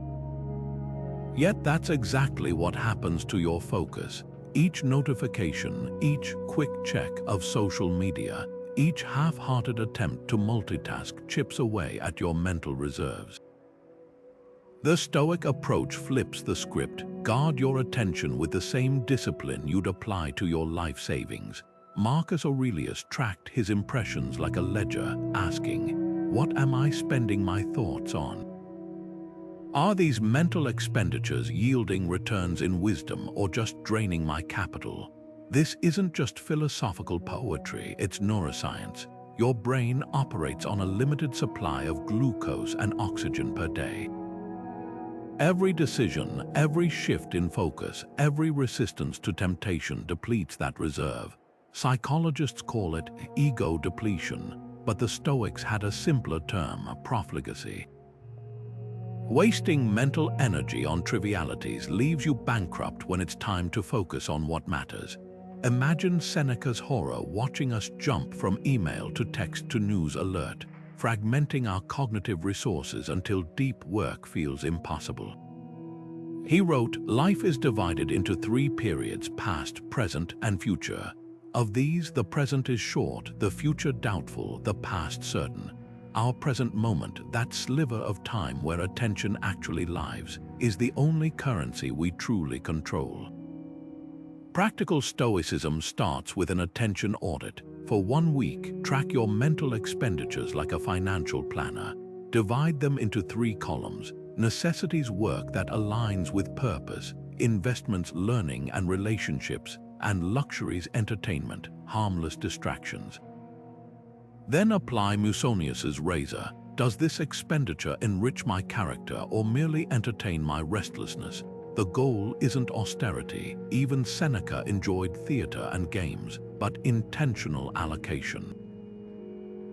Speaker 1: Yet that's exactly what happens to your focus. Each notification, each quick check of social media, each half-hearted attempt to multitask chips away at your mental reserves. The Stoic approach flips the script. Guard your attention with the same discipline you'd apply to your life savings. Marcus Aurelius tracked his impressions like a ledger, asking, "What am I spending my thoughts on? Are these mental expenditures yielding returns in wisdom or just draining my capital?" This isn't just philosophical poetry, it's neuroscience. Your brain operates on a limited supply of glucose and oxygen per day. Every decision, every shift in focus, every resistance to temptation depletes that reserve. Psychologists call it ego depletion, but the Stoics had a simpler term, profligacy. Wasting mental energy on trivialities leaves you bankrupt when it's time to focus on what matters. Imagine Seneca's horror watching us jump from email to text to news alert, fragmenting our cognitive resources until deep work feels impossible. He wrote, "Life is divided into 3 periods, past, present, and future. Of these, the present is short, the future doubtful, the past certain. Our present moment, that sliver of time where attention actually lives, is the only currency we truly control." Practical Stoicism starts with an attention audit. For 1 week, track your mental expenditures like a financial planner. Divide them into 3 columns: necessities, work that aligns with purpose; investments, learning and relationships; and luxuries, entertainment, harmless distractions. Then apply Musonius's razor. Does this expenditure enrich my character or merely entertain my restlessness? The goal isn't austerity. Even Seneca enjoyed theater and games, but intentional allocation.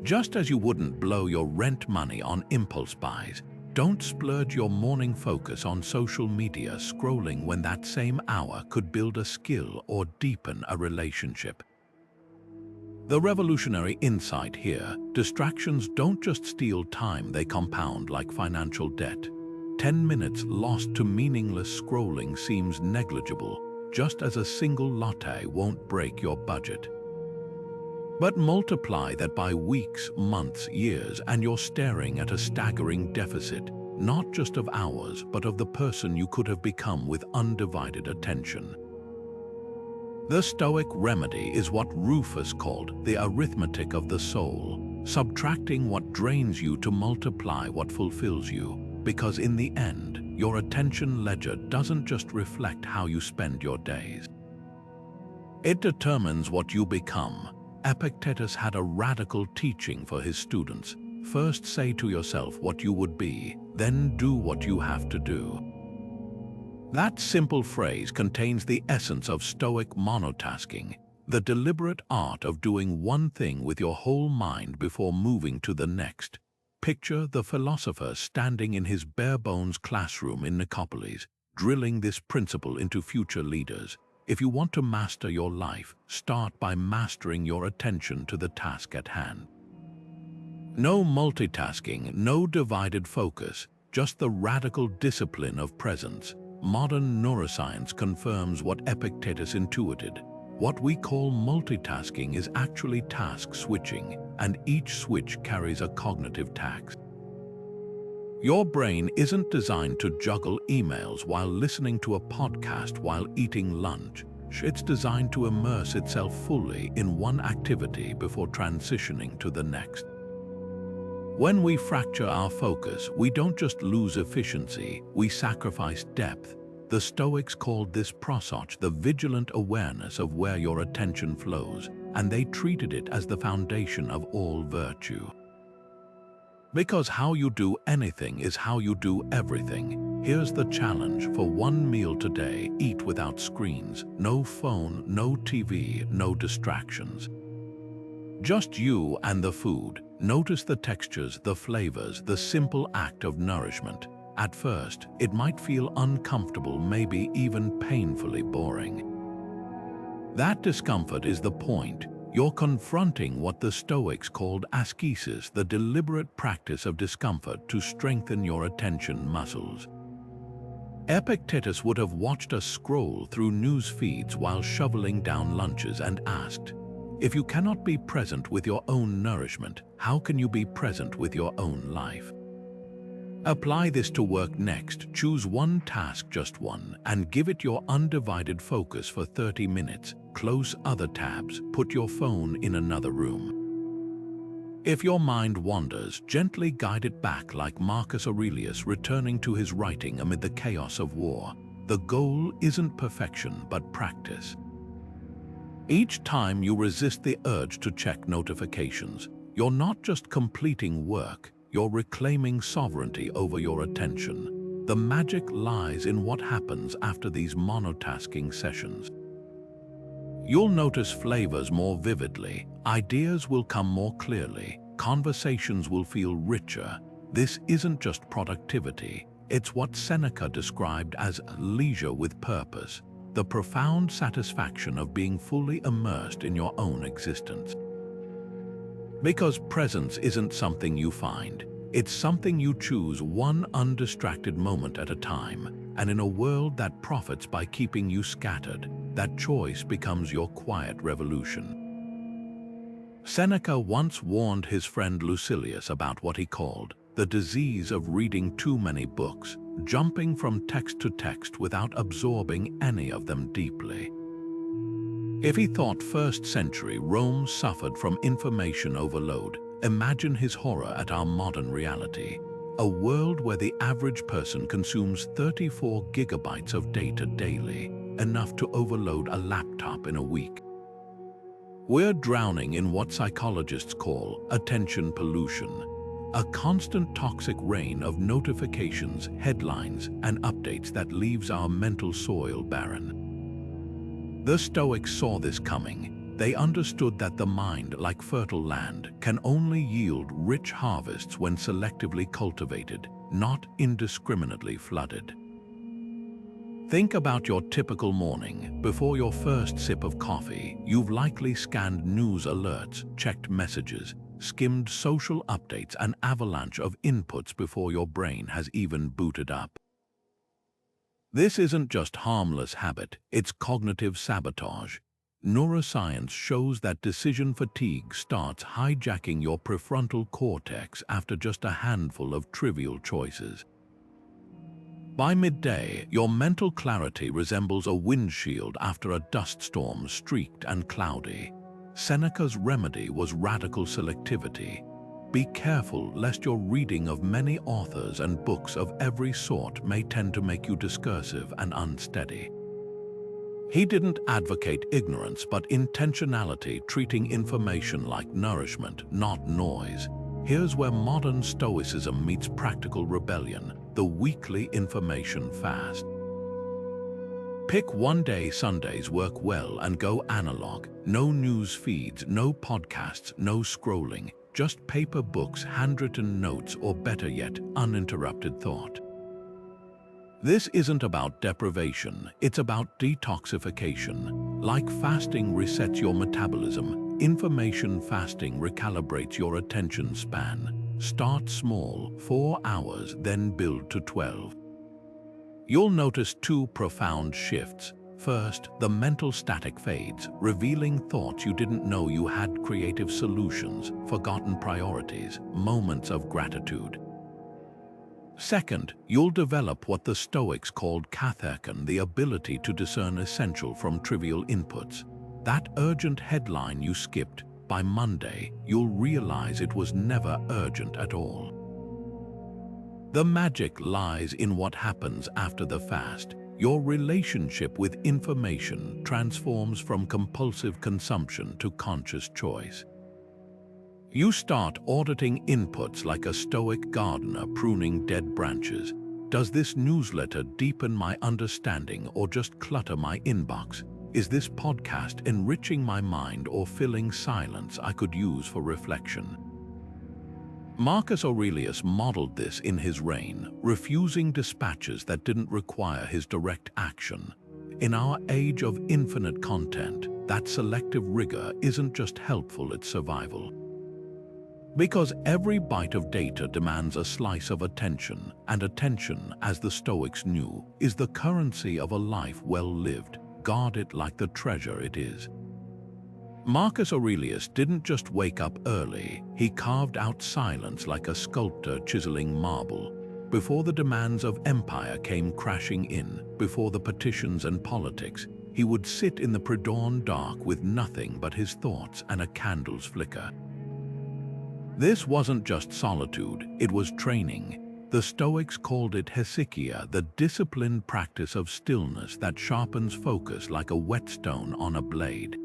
Speaker 1: Just as you wouldn't blow your rent money on impulse buys, don't splurge your morning focus on social media scrolling when that same hour could build a skill or deepen a relationship. The revolutionary insight here: distractions don't just steal time, they compound like financial debt. 10 minutes lost to meaningless scrolling seems negligible, just as a single latte won't break your budget. But multiply that by weeks, months, years, and you're staring at a staggering deficit, not just of hours, but of the person you could have become with undivided attention. The Stoic remedy is what Rufus called the arithmetic of the soul, subtracting what drains you to multiply what fulfills you. Because in the end, your attention ledger doesn't just reflect how you spend your days. It determines what you become. Epictetus had a radical teaching for his students. First say to yourself what you would be, then do what you have to do. That simple phrase contains the essence of Stoic monotasking, the deliberate art of doing one thing with your whole mind before moving to the next. Picture the philosopher standing in his bare-bones classroom in Nicopolis, drilling this principle into future leaders. If you want to master your life, start by mastering your attention to the task at hand. No multitasking, no divided focus, just the radical discipline of presence. Modern neuroscience confirms what Epictetus intuited. What we call multitasking is actually task switching, and each switch carries a cognitive tax. Your brain isn't designed to juggle emails while listening to a podcast while eating lunch. It's designed to immerse itself fully in one activity before transitioning to the next. When we fracture our focus, we don't just lose efficiency, we sacrifice depth. The Stoics called this prosoche, the vigilant awareness of where your attention flows, and they treated it as the foundation of all virtue. Because how you do anything is how you do everything. Here's the challenge: for one meal today, eat without screens, no phone, no TV, no distractions. Just you and the food. Notice the textures, the flavors, the simple act of nourishment. At first, it might feel uncomfortable, maybe even painfully boring. That discomfort is the point. You're confronting what the Stoics called ascesis, the deliberate practice of discomfort to strengthen your attention muscles. Epictetus would have watched us scroll through news feeds while shoveling down lunches and asked, if you cannot be present with your own nourishment, how can you be present with your own life? Apply this to work next. Choose one task, just one, and give it your undivided focus for 30 minutes. Close other tabs, put your phone in another room. If your mind wanders, gently guide it back, like Marcus Aurelius returning to his writing amid the chaos of war. The goal isn't perfection, but practice. Each time you resist the urge to check notifications, you're not just completing work, you're reclaiming sovereignty over your attention. The magic lies in what happens after these monotasking sessions. You'll notice flavors more vividly, ideas will come more clearly, conversations will feel richer. This isn't just productivity, it's what Seneca described as leisure with purpose. The profound satisfaction of being fully immersed in your own existence. Because presence isn't something you find, it's something you choose, one undistracted moment at a time, and in a world that profits by keeping you scattered, that choice becomes your quiet revolution. Seneca once warned his friend Lucilius about what he called the disease of reading too many books, jumping from text to text without absorbing any of them deeply. If he thought first century Rome suffered from information overload, imagine his horror at our modern reality. A world where the average person consumes 34 gigabytes of data daily, enough to overload a laptop in a week. We're drowning in what psychologists call attention pollution. A constant toxic rain of notifications, headlines, and updates that leaves our mental soil barren. The Stoics saw this coming. They understood that the mind, like fertile land, can only yield rich harvests when selectively cultivated, not indiscriminately flooded. Think about your typical morning. Before your first sip of coffee, you've likely scanned news alerts, checked messages, skimmed social updates, an avalanche of inputs before your brain has even booted up. This isn't just harmless habit, it's cognitive sabotage. Neuroscience shows that decision fatigue starts hijacking your prefrontal cortex after just a handful of trivial choices. By midday, your mental clarity resembles a windshield after a dust storm, streaked and cloudy. Seneca's remedy was radical selectivity. Be careful lest your reading of many authors and books of every sort may tend to make you discursive and unsteady. He didn't advocate ignorance but intentionality, treating information like nourishment, not noise. Here's where modern Stoicism meets practical rebellion, the weekly information fast. Pick one day. Sundays work well and go analog. No news feeds, no podcasts, no scrolling, just paper books, handwritten notes, or better yet, uninterrupted thought. This isn't about deprivation, it's about detoxification. Like fasting resets your metabolism, information fasting recalibrates your attention span. Start small, 4 hours, then build to 12. You'll notice two profound shifts. First, the mental static fades, revealing thoughts you didn't know you had, creative solutions, forgotten priorities, moments of gratitude. Second, you'll develop what the Stoics called curating, the ability to discern essential from trivial inputs. That urgent headline you skipped, by Monday, you'll realize it was never urgent at all. The magic lies in what happens after the fast. Your relationship with information transforms from compulsive consumption to conscious choice. You start auditing inputs like a stoic gardener pruning dead branches. Does this newsletter deepen my understanding or just clutter my inbox? Is this podcast enriching my mind or filling silence I could use for reflection? Marcus Aurelius modeled this in his reign, refusing dispatches that didn't require his direct action. In our age of infinite content, that selective rigor isn't just helpful, it's survival. Because every byte of data demands a slice of attention, and attention, as the Stoics knew, is the currency of a life well lived. Guard it like the treasure it is. Marcus Aurelius didn't just wake up early, he carved out silence like a sculptor chiseling marble. Before the demands of empire came crashing in, before the petitions and politics, he would sit in the pre-dawn dark with nothing but his thoughts and a candle's flicker. This wasn't just solitude, it was training. The Stoics called it hesychia, the disciplined practice of stillness that sharpens focus like a whetstone on a blade.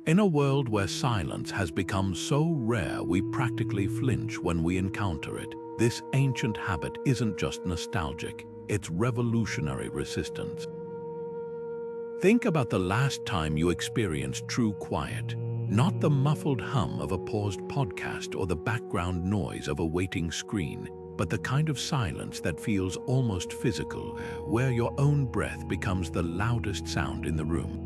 Speaker 1: In a world where silence has become so rare we practically flinch when we encounter it, this ancient habit isn't just nostalgic, it's revolutionary resistance. Think about the last time you experienced true quiet, not the muffled hum of a paused podcast or the background noise of a waiting screen, but the kind of silence that feels almost physical, where your own breath becomes the loudest sound in the room.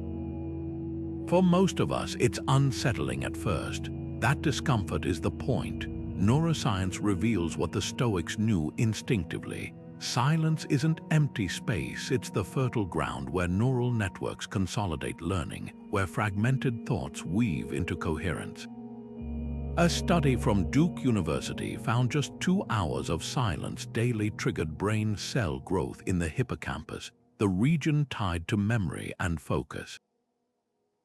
Speaker 1: For most of us, it's unsettling at first. That discomfort is the point. Neuroscience reveals what the Stoics knew instinctively. Silence isn't empty space, it's the fertile ground where neural networks consolidate learning, where fragmented thoughts weave into coherence. A study from Duke University found just 2 hours of silence daily triggered brain cell growth in the hippocampus, the region tied to memory and focus.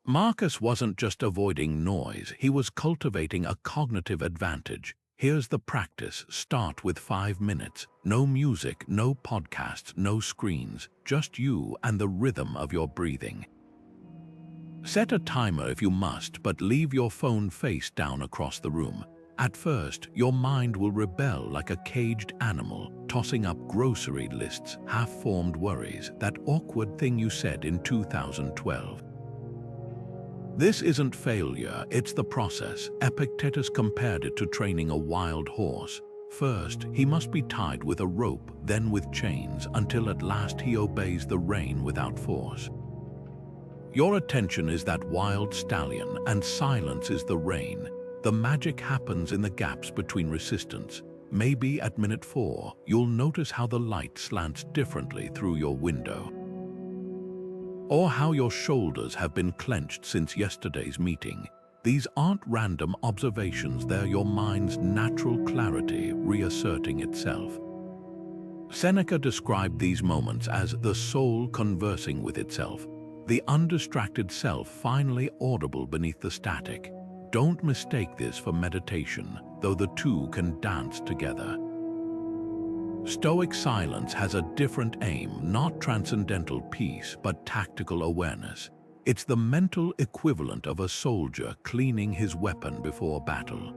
Speaker 1: Marcus wasn't just avoiding noise, he was cultivating a cognitive advantage. Here's the practice. Start with 5 minutes. No music, no podcasts, no screens, just you and the rhythm of your breathing. Set a timer if you must, but leave your phone face down across the room. At first, your mind will rebel like a caged animal, tossing up grocery lists, half-formed worries, that awkward thing you said in 2012. This isn't failure, it's the process. Epictetus compared it to training a wild horse. First, he must be tied with a rope, then with chains, until at last he obeys the rein without force. Your attention is that wild stallion, and silence is the rein. The magic happens in the gaps between resistance. Maybe at minute 4, you'll notice how the light slants differently through your window. Or how your shoulders have been clenched since yesterday's meeting. These aren't random observations, they're your mind's natural clarity reasserting itself. Seneca described these moments as the soul conversing with itself, the undistracted self finally audible beneath the static. Don't mistake this for meditation, though the two can dance together. Stoic silence has a different aim, not transcendental peace, but tactical awareness. It's the mental equivalent of a soldier cleaning his weapon before battle.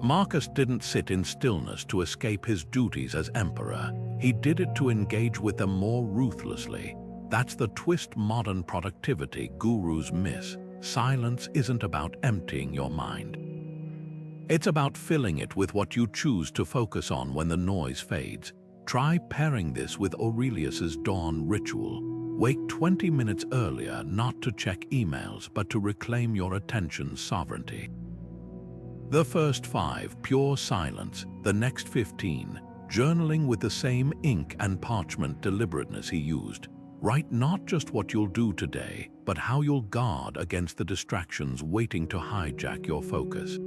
Speaker 1: Marcus didn't sit in stillness to escape his duties as emperor. He did it to engage with them more ruthlessly. That's the twist modern productivity gurus miss. Silence isn't about emptying your mind. It's about filling it with what you choose to focus on when the noise fades. Try pairing this with Aurelius's dawn ritual. Wake 20 minutes earlier, not to check emails, but to reclaim your attention's sovereignty. The first 5, pure silence. The next 15, journaling with the same ink and parchment deliberateness he used. Write not just what you'll do today, but how you'll guard against the distractions waiting to hijack your focus.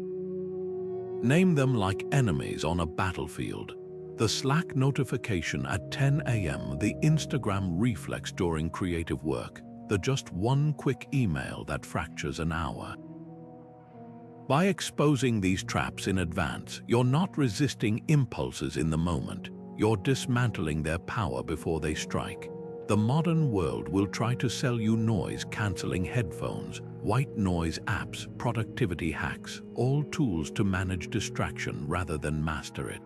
Speaker 1: Name them like enemies on a battlefield. The Slack notification at 10 a.m., the Instagram reflex during creative work, the just one quick email that fractures an hour. By exposing these traps in advance, you're not resisting impulses in the moment, you're dismantling their power before they strike. The modern world will try to sell you noise-canceling headphones, white noise apps, productivity hacks, all tools to manage distraction rather than master it.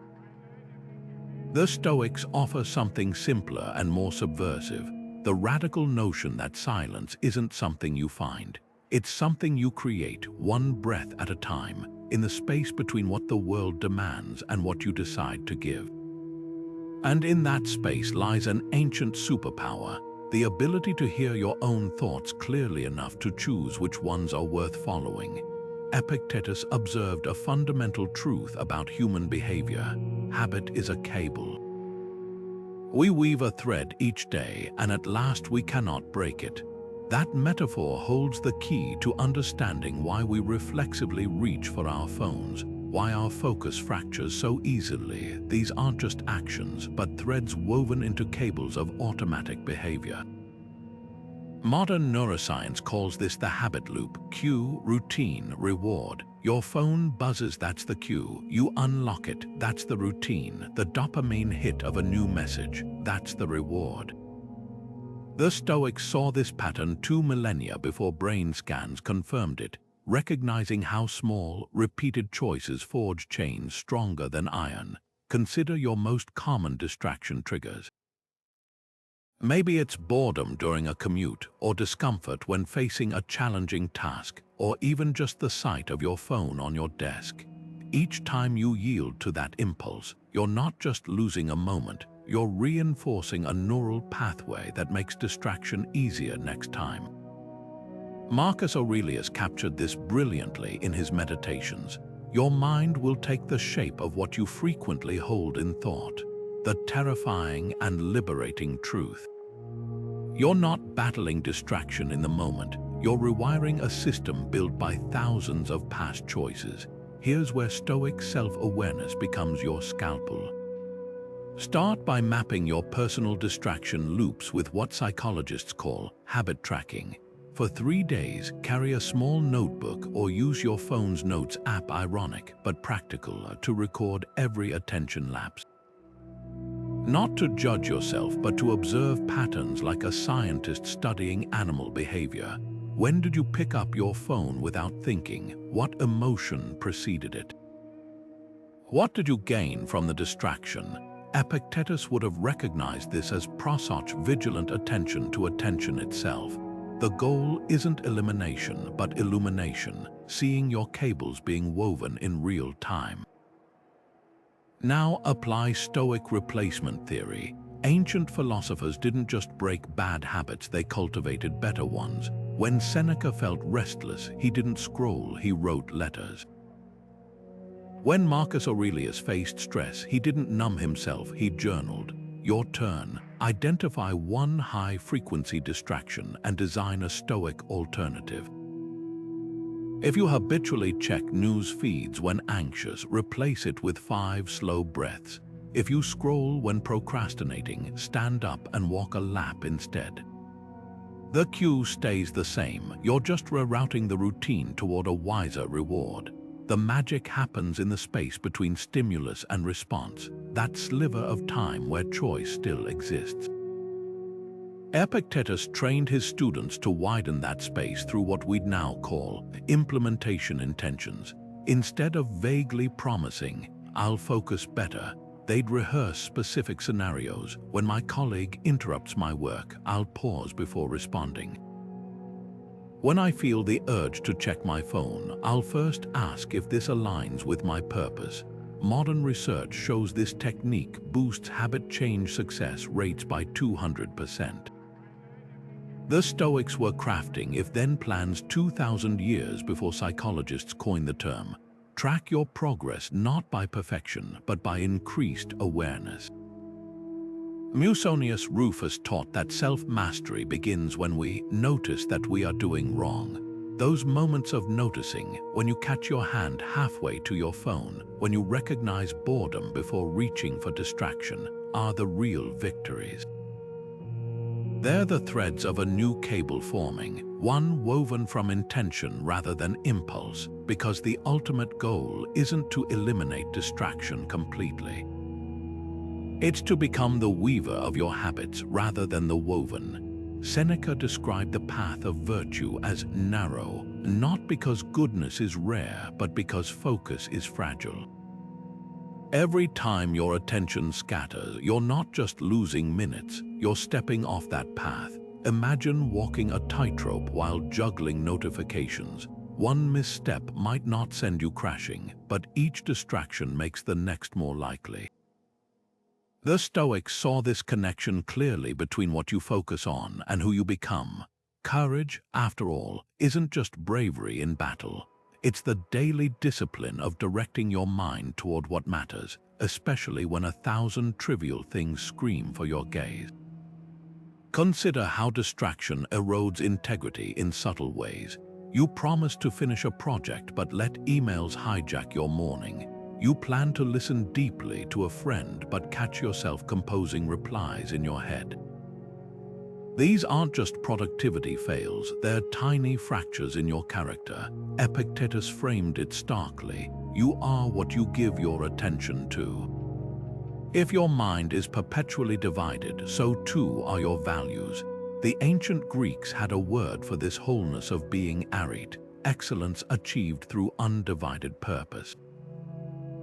Speaker 1: The Stoics offer something simpler and more subversive, the radical notion that silence isn't something you find. It's something you create, one breath at a time, in the space between what the world demands and what you decide to give. And in that space lies an ancient superpower, the ability to hear your own thoughts clearly enough to choose which ones are worth following. Epictetus observed a fundamental truth about human behavior. Habit is a cable. We weave a thread each day, and at last we cannot break it. That metaphor holds the key to understanding why we reflexively reach for our phones, why our focus fractures so easily. These aren't just actions, but threads woven into cables of automatic behavior. Modern neuroscience calls this the habit loop. Cue, routine, reward. Your phone buzzes, that's the cue. You unlock it, that's the routine. The dopamine hit of a new message, that's the reward. The Stoics saw this pattern 2 millennia before brain scans confirmed it, recognizing how small, repeated choices forge chains stronger than iron. Consider your most common distraction triggers. Maybe it's boredom during a commute, or discomfort when facing a challenging task, or even just the sight of your phone on your desk. Each time you yield to that impulse, you're not just losing a moment, you're reinforcing a neural pathway that makes distraction easier next time. Marcus Aurelius captured this brilliantly in his Meditations. Your mind will take the shape of what you frequently hold in thought, the terrifying and liberating truth. You're not battling distraction in the moment, you're rewiring a system built by thousands of past choices. Here's where Stoic self-awareness becomes your scalpel. Start by mapping your personal distraction loops with what psychologists call habit tracking. For 3 days, carry a small notebook or use your phone's notes app, ironic but practical, to record every attention lapse. Not to judge yourself, but to observe patterns like a scientist studying animal behavior. When did you pick up your phone without thinking? What emotion preceded it? What did you gain from the distraction? Epictetus would have recognized this as prosoche, vigilant attention to attention itself. The goal isn't elimination, but illumination, seeing your cables being woven in real time. Now apply Stoic replacement theory. Ancient philosophers didn't just break bad habits, they cultivated better ones. When Seneca felt restless, he didn't scroll, he wrote letters. When Marcus Aurelius faced stress, he didn't numb himself, he journaled. Your turn. Identify one high-frequency distraction and design a Stoic alternative. If you habitually check news feeds when anxious, replace it with 5 slow breaths. If you scroll when procrastinating, stand up and walk a lap instead. The cue stays the same, you're just rerouting the routine toward a wiser reward. The magic happens in the space between stimulus and response, that sliver of time where choice still exists. Epictetus trained his students to widen that space through what we'd now call implementation intentions. Instead of vaguely promising, "I'll focus better," they'd rehearse specific scenarios. When my colleague interrupts my work, I'll pause before responding. When I feel the urge to check my phone, I'll first ask if this aligns with my purpose. Modern research shows this technique boosts habit change success rates by 200%. The Stoics were crafting if-then plans 2,000 years before psychologists coined the term. Track your progress not by perfection, but by increased awareness. Musonius Rufus taught that self-mastery begins when we notice that we are doing wrong. Those moments of noticing, when you catch your hand halfway to your phone, when you recognize boredom before reaching for distraction, are the real victories. They're the threads of a new cable forming, one woven from intention rather than impulse, because the ultimate goal isn't to eliminate distraction completely. It's to become the weaver of your habits rather than the woven. Seneca described the path of virtue as narrow, not because goodness is rare, but because focus is fragile. Every time your attention scatters, you're not just losing minutes, you're stepping off that path. Imagine walking a tightrope while juggling notifications. One misstep might not send you crashing, but each distraction makes the next more likely. The Stoics saw this connection clearly between what you focus on and who you become. Courage, after all, isn't just bravery in battle. It's the daily discipline of directing your mind toward what matters, especially when 1,000 trivial things scream for your gaze. Consider how distraction erodes integrity in subtle ways. You promise to finish a project but let emails hijack your morning. You plan to listen deeply to a friend but catch yourself composing replies in your head. These aren't just productivity fails, they're tiny fractures in your character. Epictetus framed it starkly: you are what you give your attention to. If your mind is perpetually divided, so too are your values. The ancient Greeks had a word for this wholeness of being: arete, excellence achieved through undivided purpose.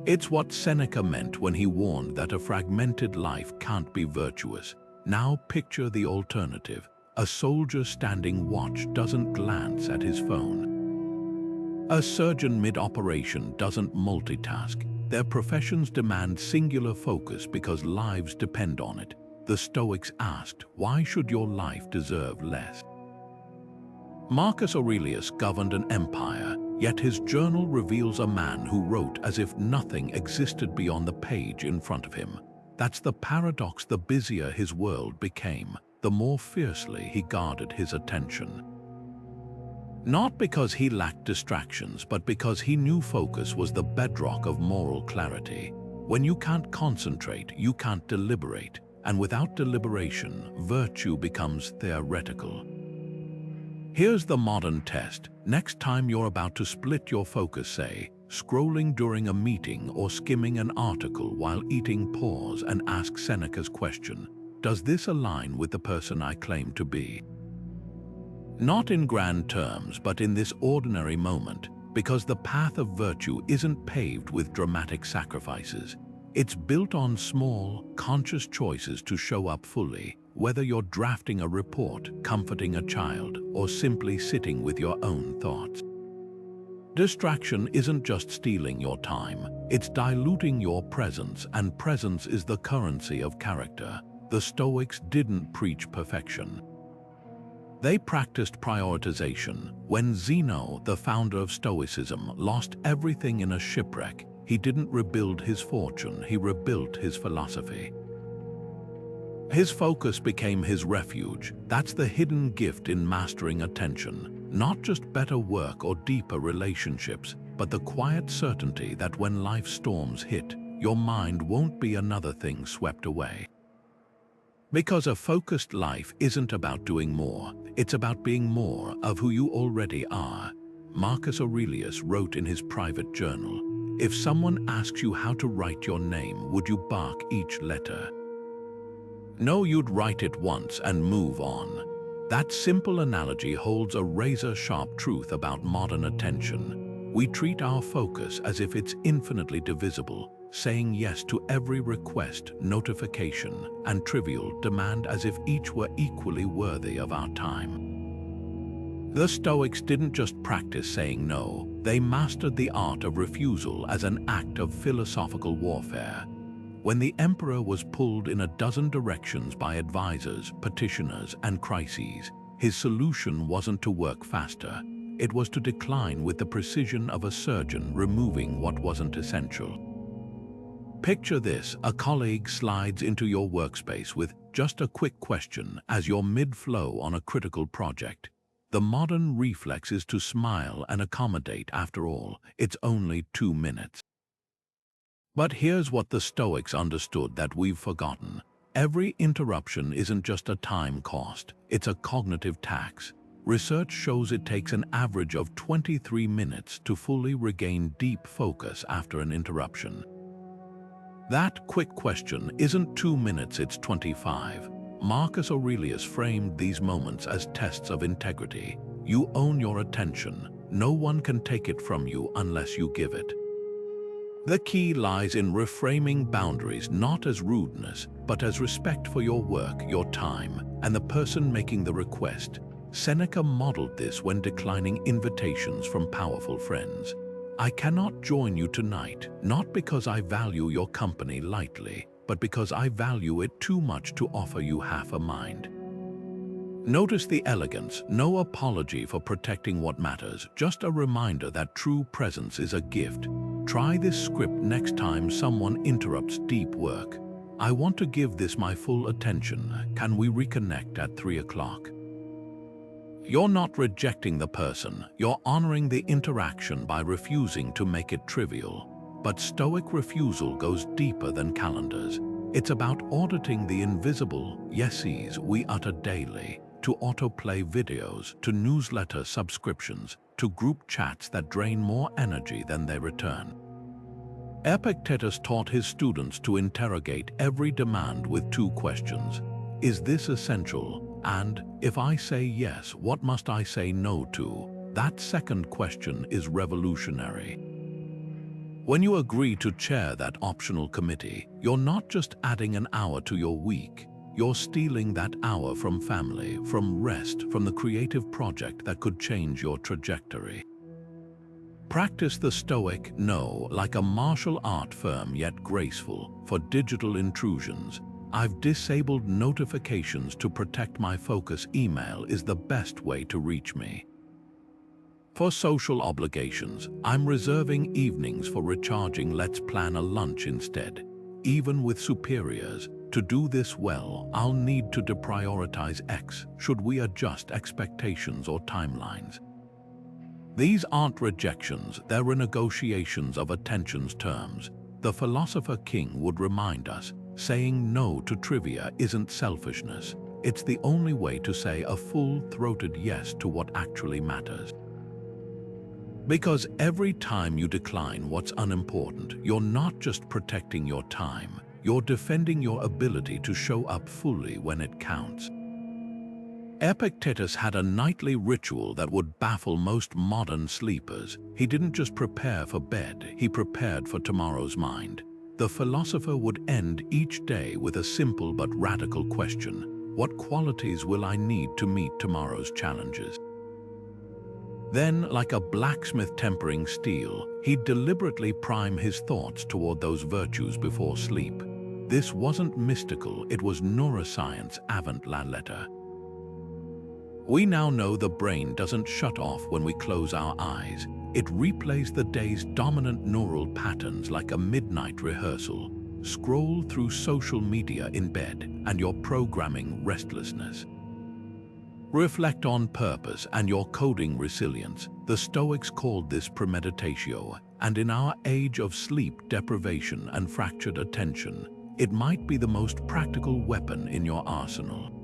Speaker 1: It's what Seneca meant when he warned that a fragmented life can't be virtuous. Now picture the alternative. A soldier standing watch doesn't glance at his phone. A surgeon mid-operation doesn't multitask. Their professions demand singular focus because lives depend on it. The Stoics asked, why should your life deserve less? Marcus Aurelius governed an empire, yet his journal reveals a man who wrote as if nothing existed beyond the page in front of him. That's the paradox. The busier his world became, the more fiercely he guarded his attention. Not because he lacked distractions, but because he knew focus was the bedrock of moral clarity. When you can't concentrate, you can't deliberate, and without deliberation, virtue becomes theoretical. Here's the modern test. Next time you're about to split your focus, say, scrolling during a meeting or skimming an article while eating, pause and ask Seneca's question: does this align with the person I claim to be? Not in grand terms, but in this ordinary moment, because the path of virtue isn't paved with dramatic sacrifices. It's built on small, conscious choices to show up fully, whether you're drafting a report, comforting a child, or simply sitting with your own thoughts. Distraction isn't just stealing your time, it's diluting your presence, and presence is the currency of character. The Stoics didn't preach perfection. They practiced prioritization. When Zeno, the founder of Stoicism, lost everything in a shipwreck, he didn't rebuild his fortune, he rebuilt his philosophy. His focus became his refuge. That's the hidden gift in mastering attention. Not just better work or deeper relationships, but the quiet certainty that when life storms hit, your mind won't be another thing swept away. Because a focused life isn't about doing more, it's about being more of who you already are. Marcus Aurelius wrote in his private journal, if someone asks you how to write your name, would you bark each letter? No, you'd write it once and move on. That simple analogy holds a razor-sharp truth about modern attention. We treat our focus as if it's infinitely divisible, saying yes to every request, notification, and trivial demand as if each were equally worthy of our time. The Stoics didn't just practice saying no, they mastered the art of refusal as an act of philosophical warfare. When the emperor was pulled in a dozen directions by advisors, petitioners, and crises, his solution wasn't to work faster. It was to decline with the precision of a surgeon removing what wasn't essential. Picture this: a colleague slides into your workspace with just a quick question as you're mid-flow on a critical project. The modern reflex is to smile and accommodate. After all, it's only 2 minutes. But here's what the Stoics understood that we've forgotten. Every interruption isn't just a time cost, it's a cognitive tax. Research shows it takes an average of 23 minutes to fully regain deep focus after an interruption. That quick question isn't 2 minutes, it's 25. Marcus Aurelius framed these moments as tests of integrity. You own your attention. No one can take it from you unless you give it. The key lies in reframing boundaries not as rudeness, but as respect for your work, your time, and the person making the request. Seneca modeled this when declining invitations from powerful friends. I cannot join you tonight, not because I value your company lightly, but because I value it too much to offer you half a mind. Notice the elegance, no apology for protecting what matters, just a reminder that true presence is a gift. Try this script next time someone interrupts deep work. I want to give this my full attention. Can we reconnect at 3 o'clock? You're not rejecting the person, you're honoring the interaction by refusing to make it trivial. But Stoic refusal goes deeper than calendars. It's about auditing the invisible yeses we utter daily, to autoplay videos, to newsletter subscriptions, to group chats that drain more energy than they return. Epictetus taught his students to interrogate every demand with 2 questions. Is this essential? And, if I say yes, what must I say no to? That second question is revolutionary. When you agree to chair that optional committee, you're not just adding an hour to your week. You're stealing that hour from family, from rest, from the creative project that could change your trajectory. Practice the Stoic no like a martial art, firm yet graceful. For digital intrusions, I've disabled notifications to protect my focus. Email is the best way to reach me. For social obligations, I'm reserving evenings for recharging. Let's plan a lunch instead. Even with superiors, to do this well, I'll need to deprioritize X. Should we adjust expectations or timelines? These aren't rejections, they're renegotiations of attention's terms. The philosopher King would remind us, saying no to trivia isn't selfishness. It's the only way to say a full-throated yes to what actually matters. Because every time you decline what's unimportant, you're not just protecting your time, you're defending your ability to show up fully when it counts. Epictetus had a nightly ritual that would baffle most modern sleepers. He didn't just prepare for bed, he prepared for tomorrow's mind. The philosopher would end each day with a simple but radical question: what qualities will I need to meet tomorrow's challenges? Then, like a blacksmith tempering steel, he'd deliberately prime his thoughts toward those virtues before sleep. This wasn't mystical, it was neuroscience avant la lettre. We now know the brain doesn't shut off when we close our eyes. It replays the day's dominant neural patterns like a midnight rehearsal. Scroll through social media in bed, and you're programming restlessness. Reflect on purpose, and you're coding resilience. The Stoics called this premeditatio, and in our age of sleep deprivation and fractured attention, it might be the most practical weapon in your arsenal.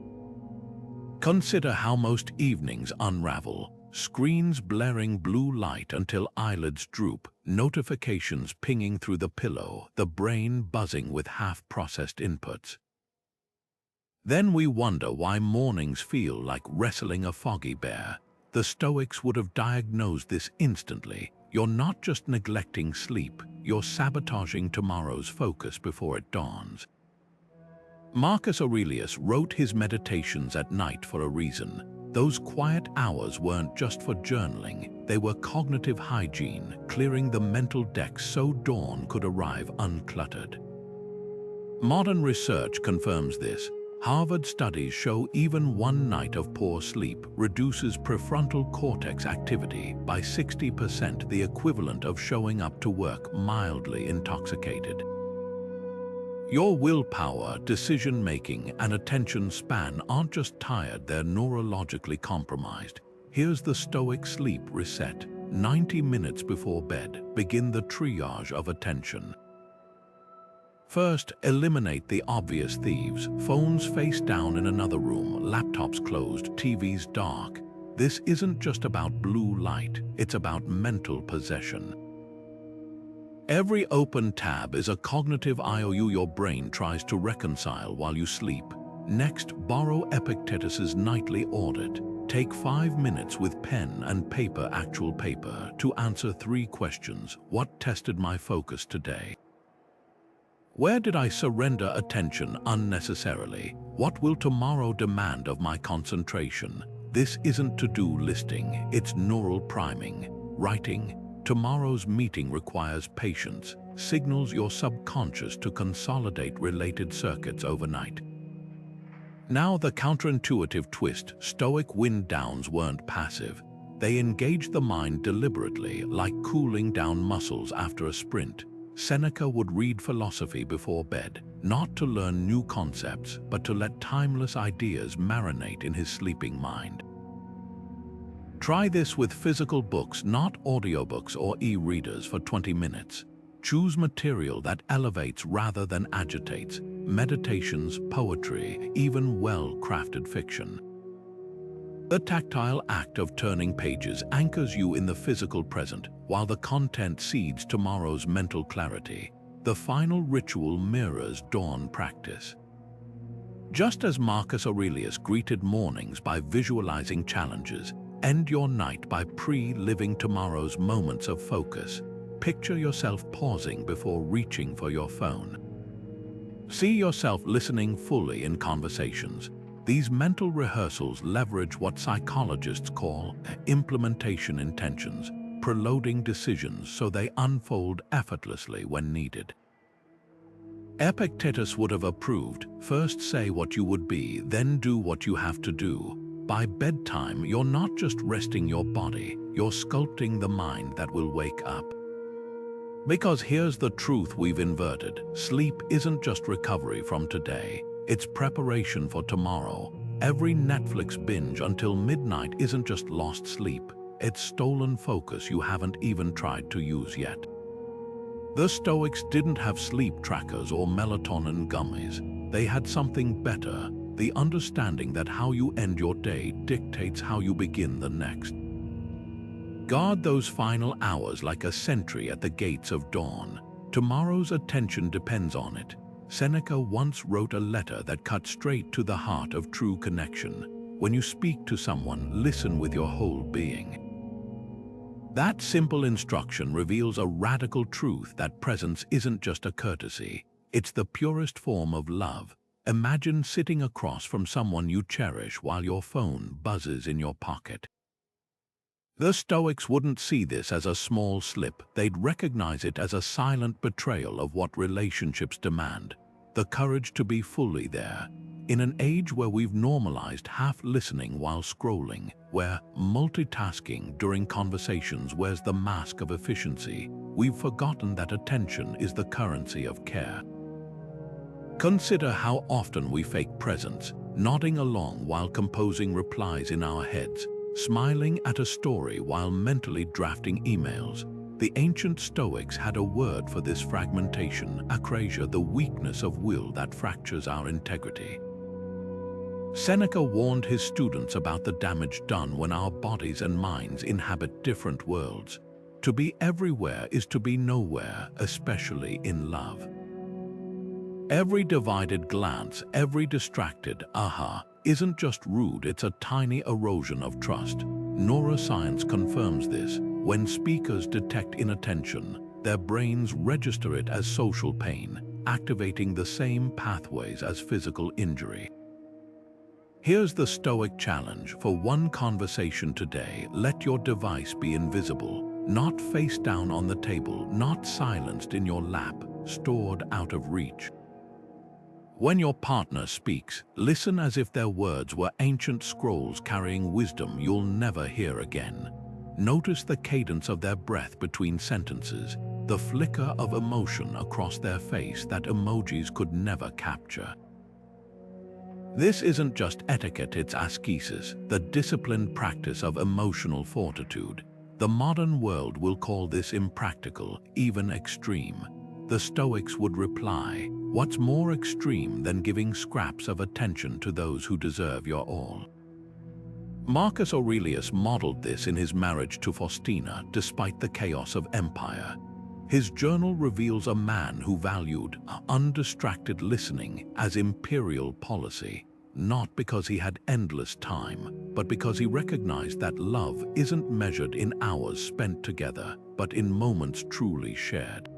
Speaker 1: Consider how most evenings unravel. Screens blaring blue light until eyelids droop, notifications pinging through the pillow, the brain buzzing with half-processed inputs. Then we wonder why mornings feel like wrestling a foggy bear. The Stoics would have diagnosed this instantly. You're not just neglecting sleep, you're sabotaging tomorrow's focus before it dawns. Marcus Aurelius wrote his meditations at night for a reason. Those quiet hours weren't just for journaling, they were cognitive hygiene, clearing the mental deck so dawn could arrive uncluttered. Modern research confirms this. Harvard studies show even one night of poor sleep reduces prefrontal cortex activity by 60%, the equivalent of showing up to work mildly intoxicated. Your willpower, decision-making, and attention span aren't just tired, they're neurologically compromised. Here's the Stoic sleep reset. 90 minutes before bed, begin the triage of attention. First, eliminate the obvious thieves. Phones face down in another room, laptops closed, TVs dark. This isn't just about blue light, it's about mental possession. Every open tab is a cognitive IOU your brain tries to reconcile while you sleep. Next, borrow Epictetus's nightly audit. Take 5 minutes with pen and paper, actual paper, to answer 3 questions. What tested my focus today? Where did I surrender attention unnecessarily? What will tomorrow demand of my concentration? This isn't to-do listing, it's neural priming. Writing, tomorrow's meeting requires patience, signals your subconscious to consolidate related circuits overnight. Now the counterintuitive twist: Stoic wind downs weren't passive. They engaged the mind deliberately, like cooling down muscles after a sprint. Seneca would read philosophy before bed, not to learn new concepts, but to let timeless ideas marinate in his sleeping mind. Try this with physical books, not audiobooks or e-readers, for 20 minutes. Choose material that elevates rather than agitates. Meditations, poetry, even well-crafted fiction. The tactile act of turning pages anchors you in the physical present, while the content seeds tomorrow's mental clarity. The final ritual mirrors dawn practice. Just as Marcus Aurelius greeted mornings by visualizing challenges, end your night by pre-living tomorrow's moments of focus. Picture yourself pausing before reaching for your phone. See yourself listening fully in conversations. These mental rehearsals leverage what psychologists call implementation intentions, preloading decisions so they unfold effortlessly when needed. Epictetus would have approved: first say what you would be, then do what you have to do. By bedtime, you're not just resting your body, you're sculpting the mind that will wake up. Because here's the truth we've inverted: sleep isn't just recovery from today, it's preparation for tomorrow. Every Netflix binge until midnight isn't just lost sleep, it's stolen focus you haven't even tried to use yet. The Stoics didn't have sleep trackers or melatonin gummies. They had something better: the understanding that how you end your day dictates how you begin the next. Guard those final hours like a sentry at the gates of dawn. Tomorrow's attention depends on it. Seneca once wrote a letter that cut straight to the heart of true connection. When you speak to someone, listen with your whole being. That simple instruction reveals a radical truth: that presence isn't just a courtesy, it's the purest form of love. Imagine sitting across from someone you cherish while your phone buzzes in your pocket. The Stoics wouldn't see this as a small slip, they'd recognize it as a silent betrayal of what relationships demand: the courage to be fully there. In an age where we've normalized half-listening while scrolling, where multitasking during conversations wears the mask of efficiency, we've forgotten that attention is the currency of care. Consider how often we fake presence, nodding along while composing replies in our heads, smiling at a story while mentally drafting emails. The ancient Stoics had a word for this fragmentation: akrasia, the weakness of will that fractures our integrity. Seneca warned his students about the damage done when our bodies and minds inhabit different worlds. To be everywhere is to be nowhere, especially in love. Every divided glance, every distracted aha, isn't just rude, it's a tiny erosion of trust. Neuroscience confirms this. When speakers detect inattention, their brains register it as social pain, activating the same pathways as physical injury. Here's the Stoic challenge: for one conversation today, let your device be invisible, not face down on the table, not silenced in your lap, stored out of reach. When your partner speaks, listen as if their words were ancient scrolls carrying wisdom you'll never hear again. Notice the cadence of their breath between sentences, the flicker of emotion across their face that emojis could never capture. This isn't just etiquette, it's ascesis, the disciplined practice of emotional fortitude. The modern world will call this impractical, even extreme. The Stoics would reply: What's more extreme than giving scraps of attention to those who deserve your all? Marcus Aurelius modeled this in his marriage to Faustina despite the chaos of empire. His journal reveals a man who valued undistracted listening as imperial policy, not because he had endless time, but because he recognized that love isn't measured in hours spent together, but in moments truly shared.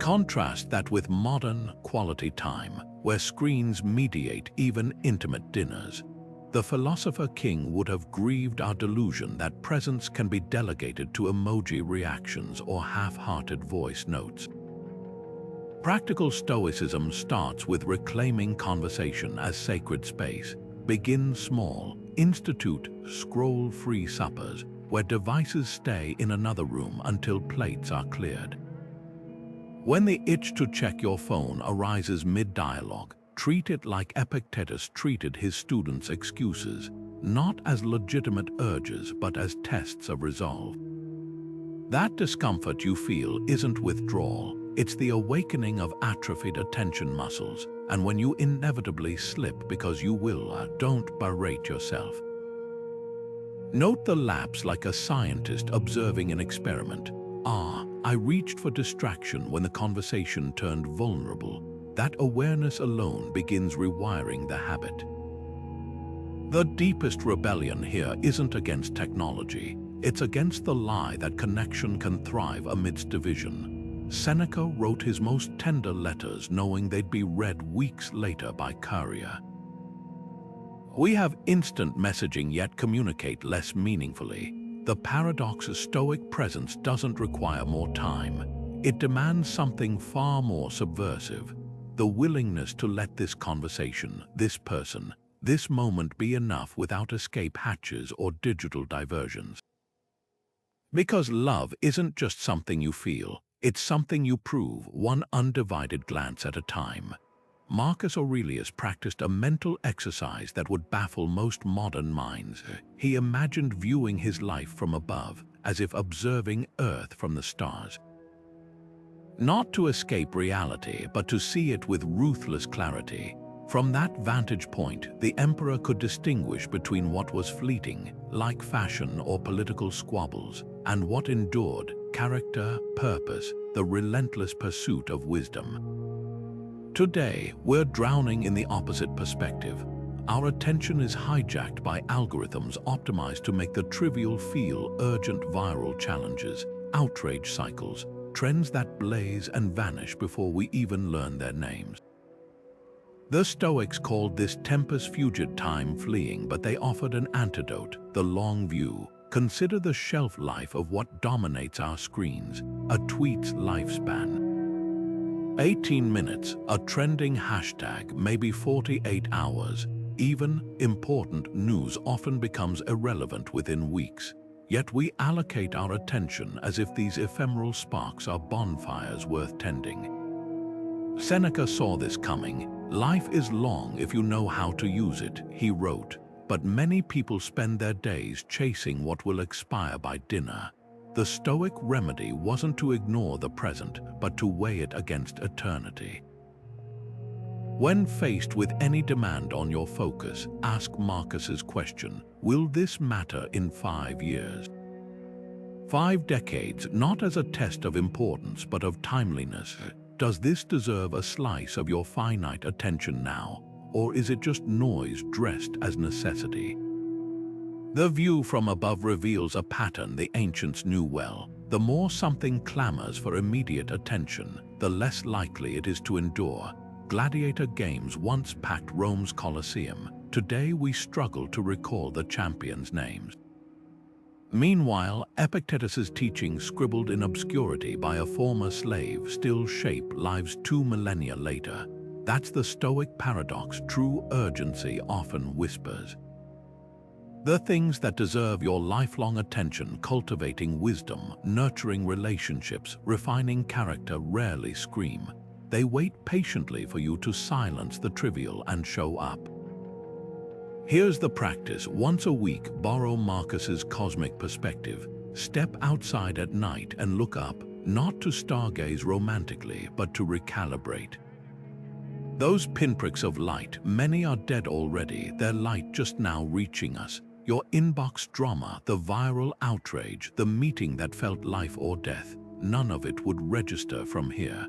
Speaker 1: Contrast that with modern quality time, where screens mediate even intimate dinners. The philosopher king would have grieved our delusion that presence can be delegated to emoji reactions or half-hearted voice notes. Practical Stoicism starts with reclaiming conversation as sacred space. Begin small, institute scroll-free suppers, where devices stay in another room until plates are cleared. When the itch to check your phone arises mid-dialogue, treat it like Epictetus treated his students' excuses, not as legitimate urges but as tests of resolve. That discomfort you feel isn't withdrawal, it's the awakening of atrophied attention muscles, and when you inevitably slip because you will, don't berate yourself. Note the lapse like a scientist observing an experiment. I reached for distraction when the conversation turned vulnerable. That awareness alone begins rewiring the habit. The deepest rebellion here isn't against technology. It's against the lie that connection can thrive amidst division. Seneca wrote his most tender letters knowing they'd be read weeks later by courier. We have instant messaging yet communicate less meaningfully. The paradox of Stoic presence doesn't require more time. It demands something far more subversive. The willingness to let this conversation, this person, this moment be enough without escape hatches or digital diversions. Because love isn't just something you feel, it's something you prove one undivided glance at a time. Marcus Aurelius practiced a mental exercise that would baffle most modern minds. He imagined viewing his life from above, as if observing Earth from the stars. Not to escape reality, but to see it with ruthless clarity. From that vantage point, the emperor could distinguish between what was fleeting, like fashion or political squabbles, and what endured, character, purpose, the relentless pursuit of wisdom. Today, we're drowning in the opposite perspective. Our attention is hijacked by algorithms optimized to make the trivial feel urgent viral challenges, outrage cycles, trends that blaze and vanish before we even learn their names. The Stoics called this tempus fugit, time fleeing, but they offered an antidote, the long view. Consider the shelf life of what dominates our screens, a tweet's lifespan. 18 minutes, a trending hashtag, maybe 48 hours. Even important news often becomes irrelevant within weeks. Yet we allocate our attention as if these ephemeral sparks are bonfires worth tending. Seneca saw this coming. Life is long if you know how to use it, he wrote, but many people spend their days chasing what will expire by dinner. The Stoic remedy wasn't to ignore the present, but to weigh it against eternity. When faced with any demand on your focus, ask Marcus's question, will this matter in 5 years? 5 decades, not as a test of importance, but of timeliness. Does this deserve a slice of your finite attention now, or is it just noise dressed as necessity? The view from above reveals a pattern the ancients knew well. The more something clamors for immediate attention, the less likely it is to endure. Gladiator games once packed Rome's Colosseum. Today we struggle to recall the champions' names. Meanwhile, Epictetus's teachings scribbled in obscurity by a former slave still shape lives 2 millennia later. That's the Stoic paradox. True urgency often whispers. The things that deserve your lifelong attention, cultivating wisdom, nurturing relationships, refining character, rarely scream. They wait patiently for you to silence the trivial and show up. Here's the practice. Once a week, borrow Marcus's cosmic perspective. Step outside at night and look up. not to stargaze romantically, but to recalibrate. Those pinpricks of light, many are dead already, their light just now reaching us. Your inbox drama, the viral outrage, the meeting that felt life or death, none of it would register from here.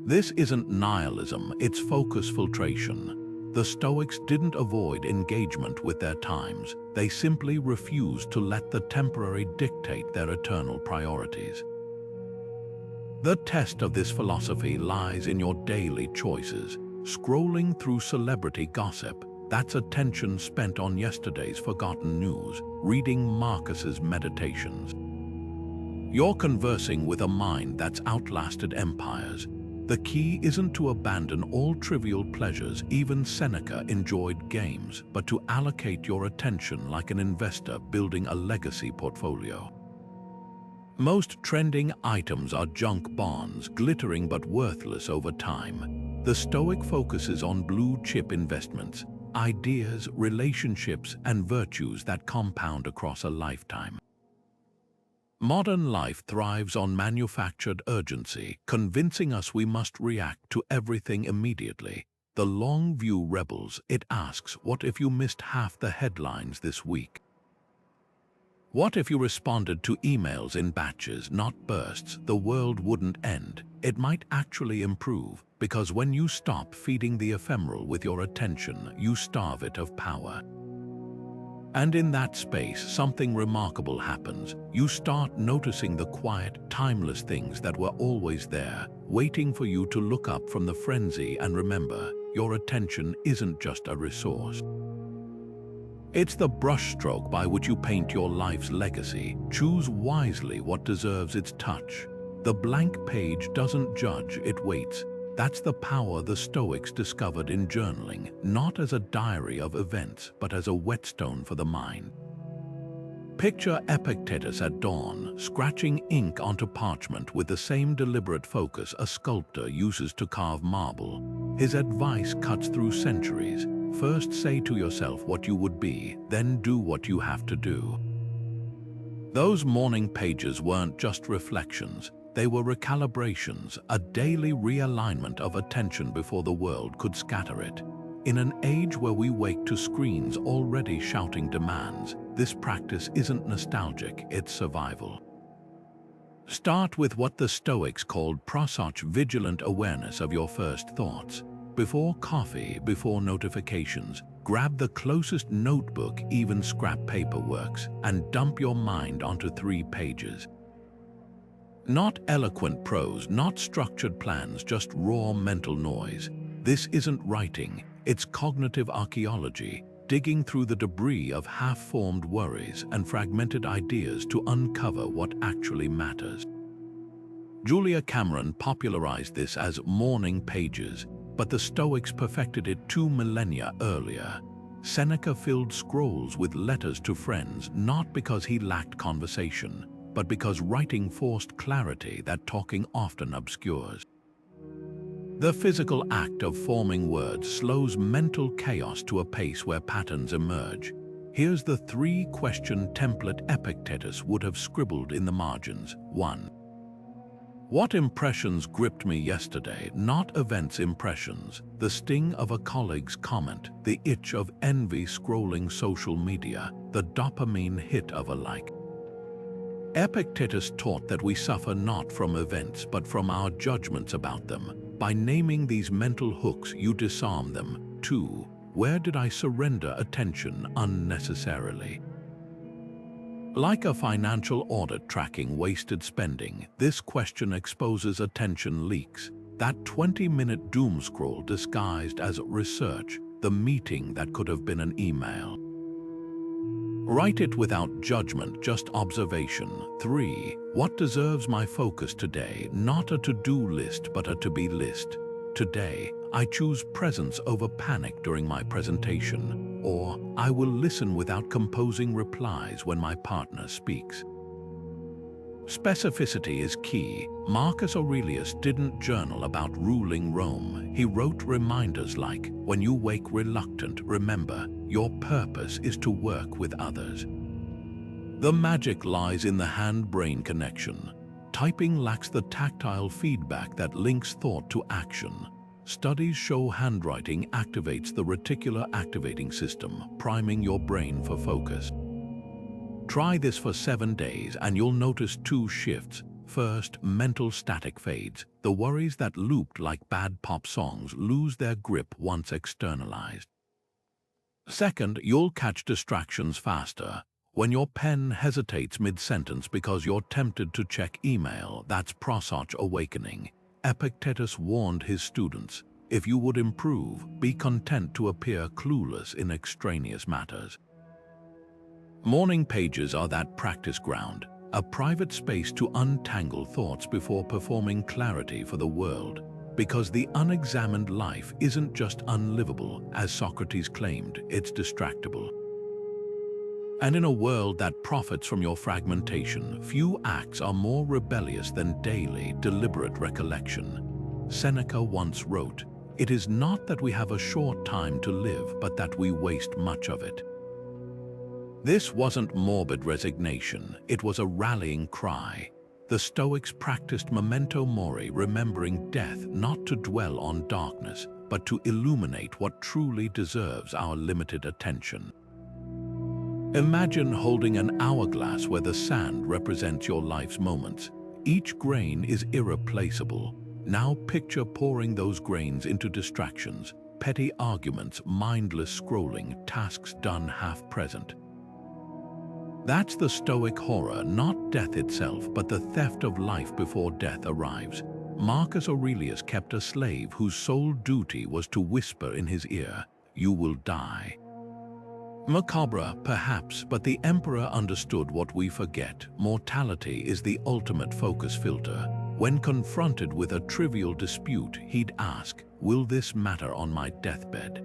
Speaker 1: This isn't nihilism, it's focus filtration. The Stoics didn't avoid engagement with their times, they simply refused to let the temporary dictate their eternal priorities. The test of this philosophy lies in your daily choices. Scrolling through celebrity gossip, that's attention spent on yesterday's forgotten news. Reading Marcus's Meditations, you're conversing with a mind that's outlasted empires. The key isn't to abandon all trivial pleasures, even Seneca enjoyed games, but to allocate your attention like an investor building a legacy portfolio. Most trending items are junk bonds, glittering but worthless over time. The Stoic focuses on blue-chip investments, ideas, relationships, and virtues that compound across a lifetime. Modern life thrives on manufactured urgency, convincing us we must react to everything immediately. The long view rebels. It asks, what if you missed half the headlines this week? What if you responded to emails in batches, not bursts? The world wouldn't end. It might actually improve, because when you stop feeding the ephemeral with your attention, you starve it of power. And in that space, something remarkable happens. You start noticing the quiet, timeless things that were always there, waiting for you to look up from the frenzy and remember, your attention isn't just a resource. It's the brushstroke by which you paint your life's legacy. Choose wisely what deserves its touch. The blank page doesn't judge, it waits. That's the power the Stoics discovered in journaling, not as a diary of events, but as a whetstone for the mind. Picture Epictetus at dawn, scratching ink onto parchment with the same deliberate focus a sculptor uses to carve marble. His advice cuts through centuries. First say to yourself what you would be, then do what you have to do. Those morning pages weren't just reflections, they were recalibrations, a daily realignment of attention before the world could scatter it. In an age where we wake to screens already shouting demands, this practice isn't nostalgic, it's survival. Start with what the Stoics called prosoche, vigilant awareness of your first thoughts. Before coffee, before notifications, grab the closest notebook, even scrap paper works, and dump your mind onto 3 pages. Not eloquent prose, not structured plans, just raw mental noise. This isn't writing, it's cognitive archaeology, digging through the debris of half-formed worries and fragmented ideas to uncover what actually matters. Julia Cameron popularized this as morning pages, but the Stoics perfected it 2 millennia earlier. Seneca filled scrolls with letters to friends, not because he lacked conversation, but because writing forced clarity that talking often obscures. The physical act of forming words slows mental chaos to a pace where patterns emerge. Here's the 3-question template Epictetus would have scribbled in the margins. 1. What impressions gripped me yesterday? Not events impressions, the sting of a colleague's comment, the itch of envy scrolling social media, the dopamine hit of a like. Epictetus taught that we suffer not from events but from our judgments about them. By naming these mental hooks, you disarm them. 2. Where did I surrender attention unnecessarily? Like a financial audit tracking wasted spending, this question exposes attention leaks. That 20-minute doom scroll disguised as research, the meeting that could have been an email. Write it without judgment, just observation. 3. What deserves my focus today? Not a to-do list, but a to-be list. Today, I choose presence over panic during my presentation, or I will listen without composing replies when my partner speaks. Specificity is key. Marcus Aurelius didn't journal about ruling Rome. He wrote reminders like, when you wake reluctant, remember, your purpose is to work with others. The magic lies in the hand-brain connection. Typing lacks the tactile feedback that links thought to action. Studies show handwriting activates the reticular activating system, priming your brain for focus. Try this for 7 days and you'll notice 2 shifts. First, mental static fades. The worries that looped like bad pop songs lose their grip once externalized. Second, you'll catch distractions faster. When your pen hesitates mid-sentence because you're tempted to check email, that's Prossarch awakening. Epictetus warned his students, if you would improve, be content to appear clueless in extraneous matters. Morning pages are that practice ground, a private space to untangle thoughts before performing clarity for the world. Because the unexamined life isn't just unlivable, as Socrates claimed, it's distractible. And in a world that profits from your fragmentation, few acts are more rebellious than daily, deliberate recollection. Seneca once wrote, "It is not that we have a short time to live, but that we waste much of it." This wasn't morbid resignation, it was a rallying cry. The Stoics practiced Memento Mori, remembering death not to dwell on darkness, but to illuminate what truly deserves our limited attention. Imagine holding an hourglass where the sand represents your life's moments. Each grain is irreplaceable. Now picture pouring those grains into distractions, petty arguments, mindless scrolling, tasks done half-present. That's the Stoic horror, not death itself, but the theft of life before death arrives. Marcus Aurelius kept a slave whose sole duty was to whisper in his ear, "You will die." Macabre, perhaps, but the emperor understood what we forget. Mortality is the ultimate focus filter. When confronted with a trivial dispute, he'd ask, "Will this matter on my deathbed?"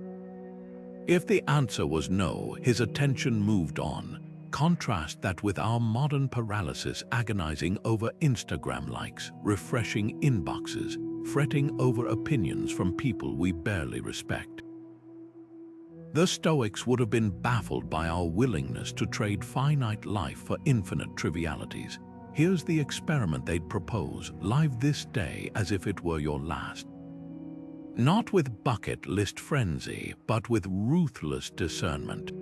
Speaker 1: If the answer was no, his attention moved on. Contrast that with our modern paralysis, agonizing over Instagram likes, refreshing inboxes, fretting over opinions from people we barely respect. The Stoics would have been baffled by our willingness to trade finite life for infinite trivialities. Here's the experiment they'd propose: live this day as if it were your last. Not with bucket list frenzy, but with ruthless discernment.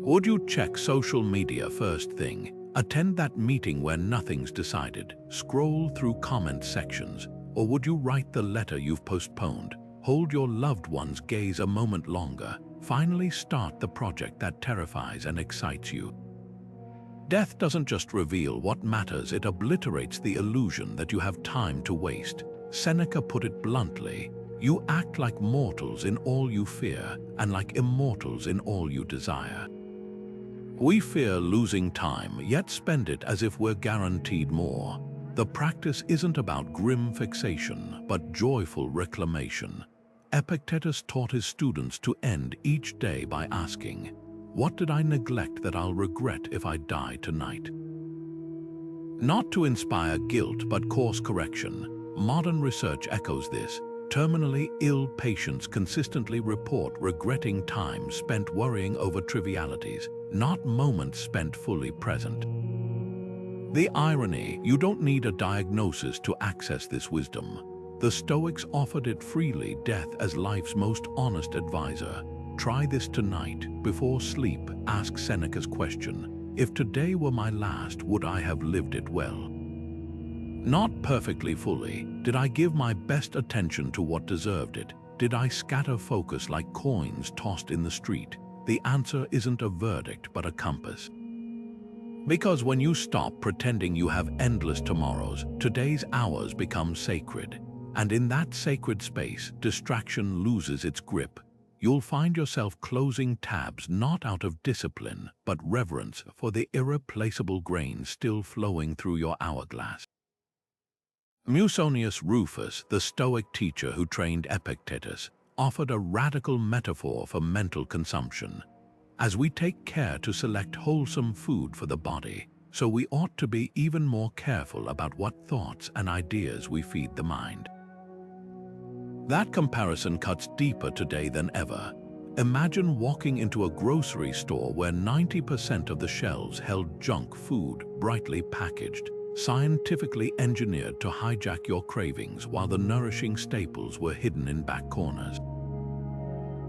Speaker 1: Would you check social media first thing, attend that meeting where nothing's decided, scroll through comment sections, or would you write the letter you've postponed, hold your loved one's gaze a moment longer, finally start the project that terrifies and excites you? Death doesn't just reveal what matters, it obliterates the illusion that you have time to waste. Seneca put it bluntly, you act like mortals in all you fear, and like immortals in all you desire. We fear losing time, yet spend it as if we're guaranteed more. The practice isn't about grim fixation, but joyful reclamation. Epictetus taught his students to end each day by asking, "What did I neglect that I'll regret if I die tonight?" Not to inspire guilt, but course correction. Modern research echoes this. Terminally ill patients consistently report regretting time spent worrying over trivialities, not moments spent fully present. The irony, you don't need a diagnosis to access this wisdom. The Stoics offered it freely, death as life's most honest advisor. Try this tonight. Before sleep, ask Seneca's question, "If today were my last, would I have lived it well?" Not perfectly fully. Did I give my best attention to what deserved it? Did I scatter focus like coins tossed in the street? The answer isn't a verdict, but a compass. Because when you stop pretending you have endless tomorrows, today's hours become sacred. And in that sacred space, distraction loses its grip. You'll find yourself closing tabs not out of discipline, but reverence for the irreplaceable grain still flowing through your hourglass. Musonius Rufus, the Stoic teacher who trained Epictetus, offered a radical metaphor for mental consumption. As we take care to select wholesome food for the body, so we ought to be even more careful about what thoughts and ideas we feed the mind. That comparison cuts deeper today than ever. Imagine walking into a grocery store where 90% of the shelves held junk food, brightly packaged. scientifically engineered to hijack your cravings while the nourishing staples were hidden in back corners.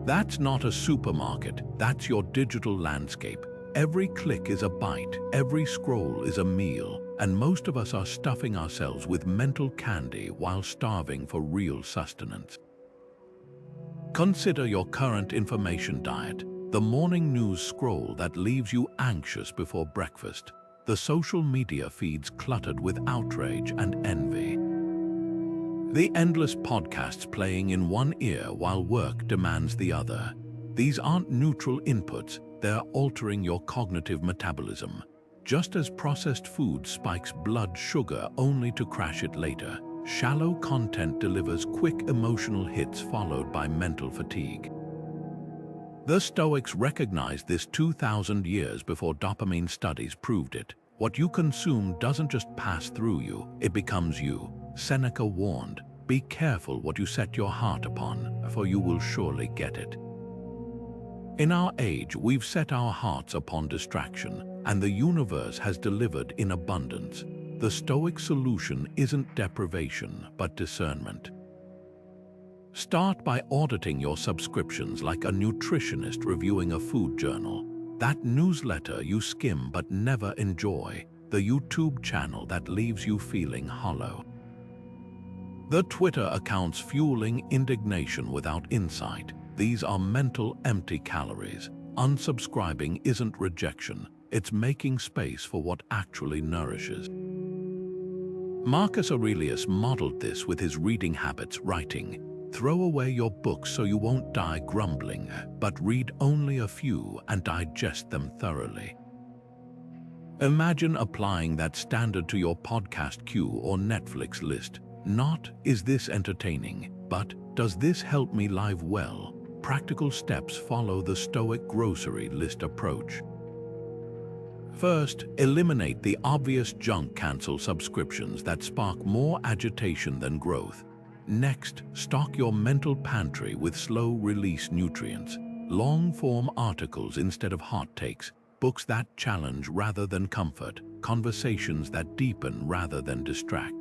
Speaker 1: That's not a supermarket, that's your digital landscape. Every click is a bite, every scroll is a meal, and most of us are stuffing ourselves with mental candy while starving for real sustenance. Consider your current information diet, the morning news scroll that leaves you anxious before breakfast, the social media feeds cluttered with outrage and envy, the endless podcasts playing in one ear while work demands the other. These aren't neutral inputs, they're altering your cognitive metabolism. Just as processed food spikes blood sugar only to crash it later, shallow content delivers quick emotional hits followed by mental fatigue. The Stoics recognized this 2,000 years before dopamine studies proved it. What you consume doesn't just pass through you, it becomes you. Seneca warned, "Be careful what you set your heart upon, for you will surely get it." In our age, we've set our hearts upon distraction, and the universe has delivered in abundance. The Stoic solution isn't deprivation, but discernment. Start by auditing your subscriptions like a nutritionist reviewing a food journal. That newsletter you skim but never enjoy, the YouTube channel that leaves you feeling hollow, the Twitter accounts fueling indignation without insight. These are mental empty calories. Unsubscribing isn't rejection, it's making space for what actually nourishes. Marcus Aurelius modeled this with his reading habits, writing, "Throw away your books so you won't die grumbling, but read only a few and digest them thoroughly." Imagine applying that standard to your podcast queue or Netflix list. Not, "Is this entertaining?" but, "Does this help me live well?" Practical steps follow the Stoic grocery list approach. First, eliminate the obvious junk. Cancel subscriptions that spark more agitation than growth. Next, stock your mental pantry with slow-release nutrients, long-form articles instead of hot takes, books that challenge rather than comfort, conversations that deepen rather than distract.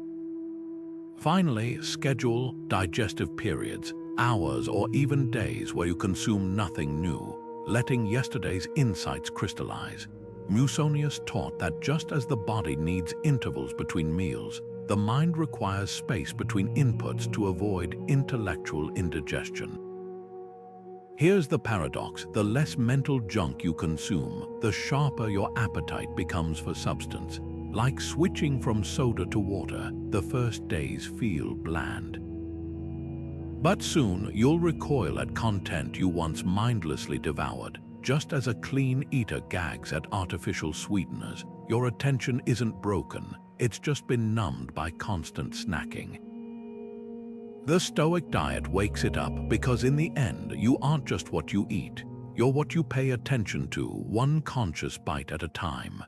Speaker 1: Finally, schedule digestive periods, hours or even days where you consume nothing new, letting yesterday's insights crystallize. Musonius taught that just as the body needs intervals between meals, the mind requires space between inputs to avoid intellectual indigestion. Here's the paradox: the less mental junk you consume, the sharper your appetite becomes for substance. Like switching from soda to water, the first days feel bland. But soon you'll recoil at content you once mindlessly devoured. Just as a clean eater gags at artificial sweeteners, your attention isn't broken, it's just been numbed by constant snacking. The Stoic diet wakes it up because in the end, you aren't just what you eat, you're what you pay attention to, one conscious bite at a time.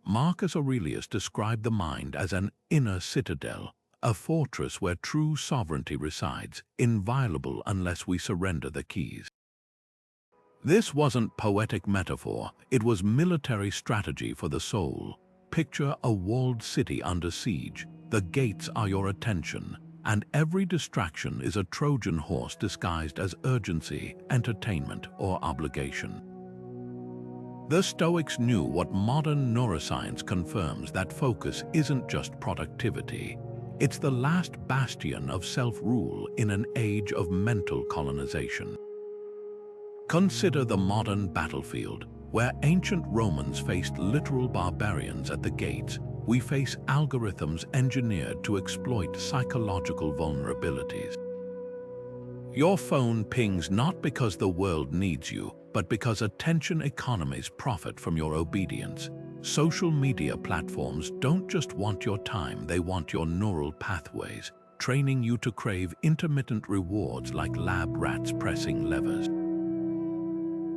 Speaker 1: Marcus Aurelius described the mind as an inner citadel, a fortress where true sovereignty resides, inviolable unless we surrender the keys. This wasn't poetic metaphor, it was military strategy for the soul. Picture a walled city under siege. The gates are your attention, and every distraction is a Trojan horse disguised as urgency, entertainment, or obligation. The Stoics knew what modern neuroscience confirms: that focus isn't just productivity. It's the last bastion of self-rule in an age of mental colonization. Consider the modern battlefield. Where ancient Romans faced literal barbarians at the gates, we face algorithms engineered to exploit psychological vulnerabilities. Your phone pings not because the world needs you, but because attention economies profit from your obedience. Social media platforms don't just want your time, they want your neural pathways, training you to crave intermittent rewards like lab rats pressing levers.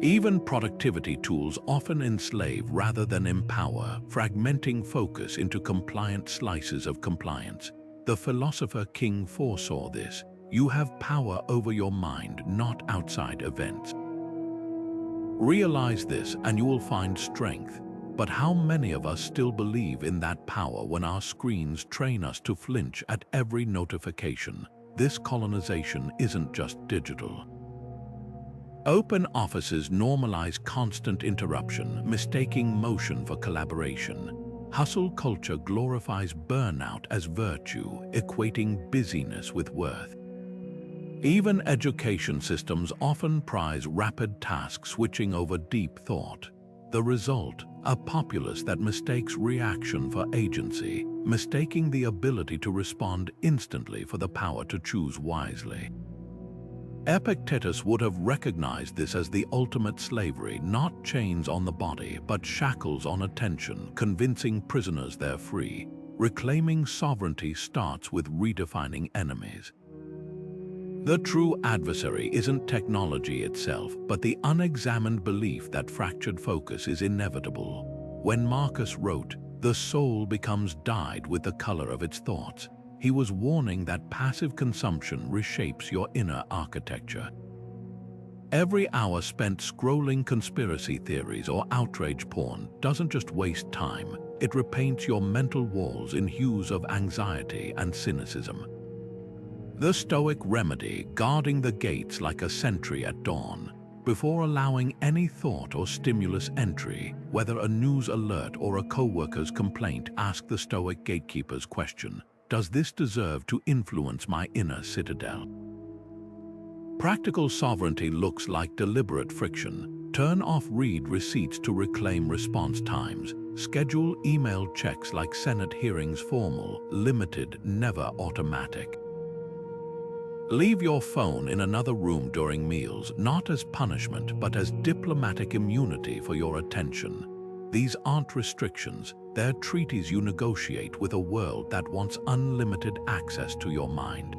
Speaker 1: Even productivity tools often enslave rather than empower, fragmenting focus into compliant slices of compliance. The philosopher King foresaw this. You have power over your mind, not outside events. Realize this and you will find strength. But how many of us still believe in that power when our screens train us to flinch at every notification? This colonization isn't just digital. Open offices normalize constant interruption, mistaking motion for collaboration. Hustle culture glorifies burnout as virtue, equating busyness with worth. Even education systems often prize rapid task switching over deep thought. The result, a populace that mistakes reaction for agency, mistaking the ability to respond instantly for the power to choose wisely. Epictetus would have recognized this as the ultimate slavery, not chains on the body, but shackles on attention, convincing prisoners they're free. Reclaiming sovereignty starts with redefining enemies. The true adversary isn't technology itself, but the unexamined belief that fractured focus is inevitable. When Marcus wrote, "The soul becomes dyed with the color of its thoughts," he was warning that passive consumption reshapes your inner architecture. Every hour spent scrolling conspiracy theories or outrage porn doesn't just waste time, it repaints your mental walls in hues of anxiety and cynicism. The Stoic remedy, guarding the gates like a sentry at dawn. Before allowing any thought or stimulus entry, whether a news alert or a co-worker's complaint, ask the Stoic gatekeeper's question: does this deserve to influence my inner citadel? Practical sovereignty looks like deliberate friction. Turn off read receipts to reclaim response times. Schedule email checks like Senate hearings, formal, limited, never automatic. Leave your phone in another room during meals, not as punishment, but as diplomatic immunity for your attention. These aren't restrictions, they're treaties you negotiate with a world that wants unlimited access to your mind.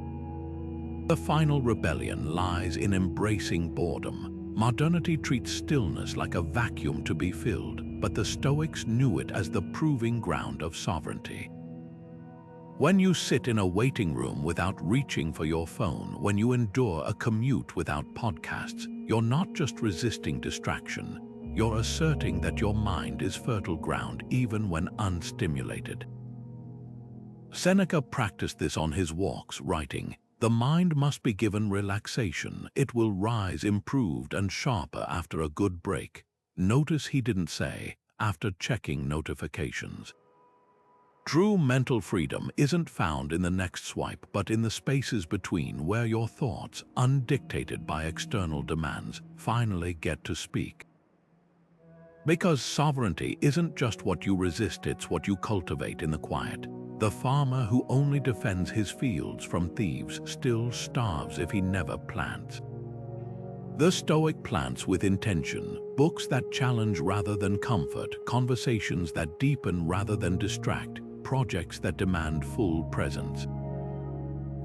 Speaker 1: The final rebellion lies in embracing boredom. Modernity treats stillness like a vacuum to be filled, but the Stoics knew it as the proving ground of sovereignty. When you sit in a waiting room without reaching for your phone, when you endure a commute without podcasts, you're not just resisting distraction, you're asserting that your mind is fertile ground even when unstimulated. Seneca practiced this on his walks, writing, "The mind must be given relaxation. It will rise improved and sharper after a good break." Notice he didn't say, "after checking notifications." True mental freedom isn't found in the next swipe, but in the spaces between, where your thoughts, undictated by external demands, finally get to speak. Because sovereignty isn't just what you resist, it's what you cultivate in the quiet. The farmer who only defends his fields from thieves still starves if he never plants. The Stoic plants with intention, books that challenge rather than comfort, conversations that deepen rather than distract, projects that demand full presence.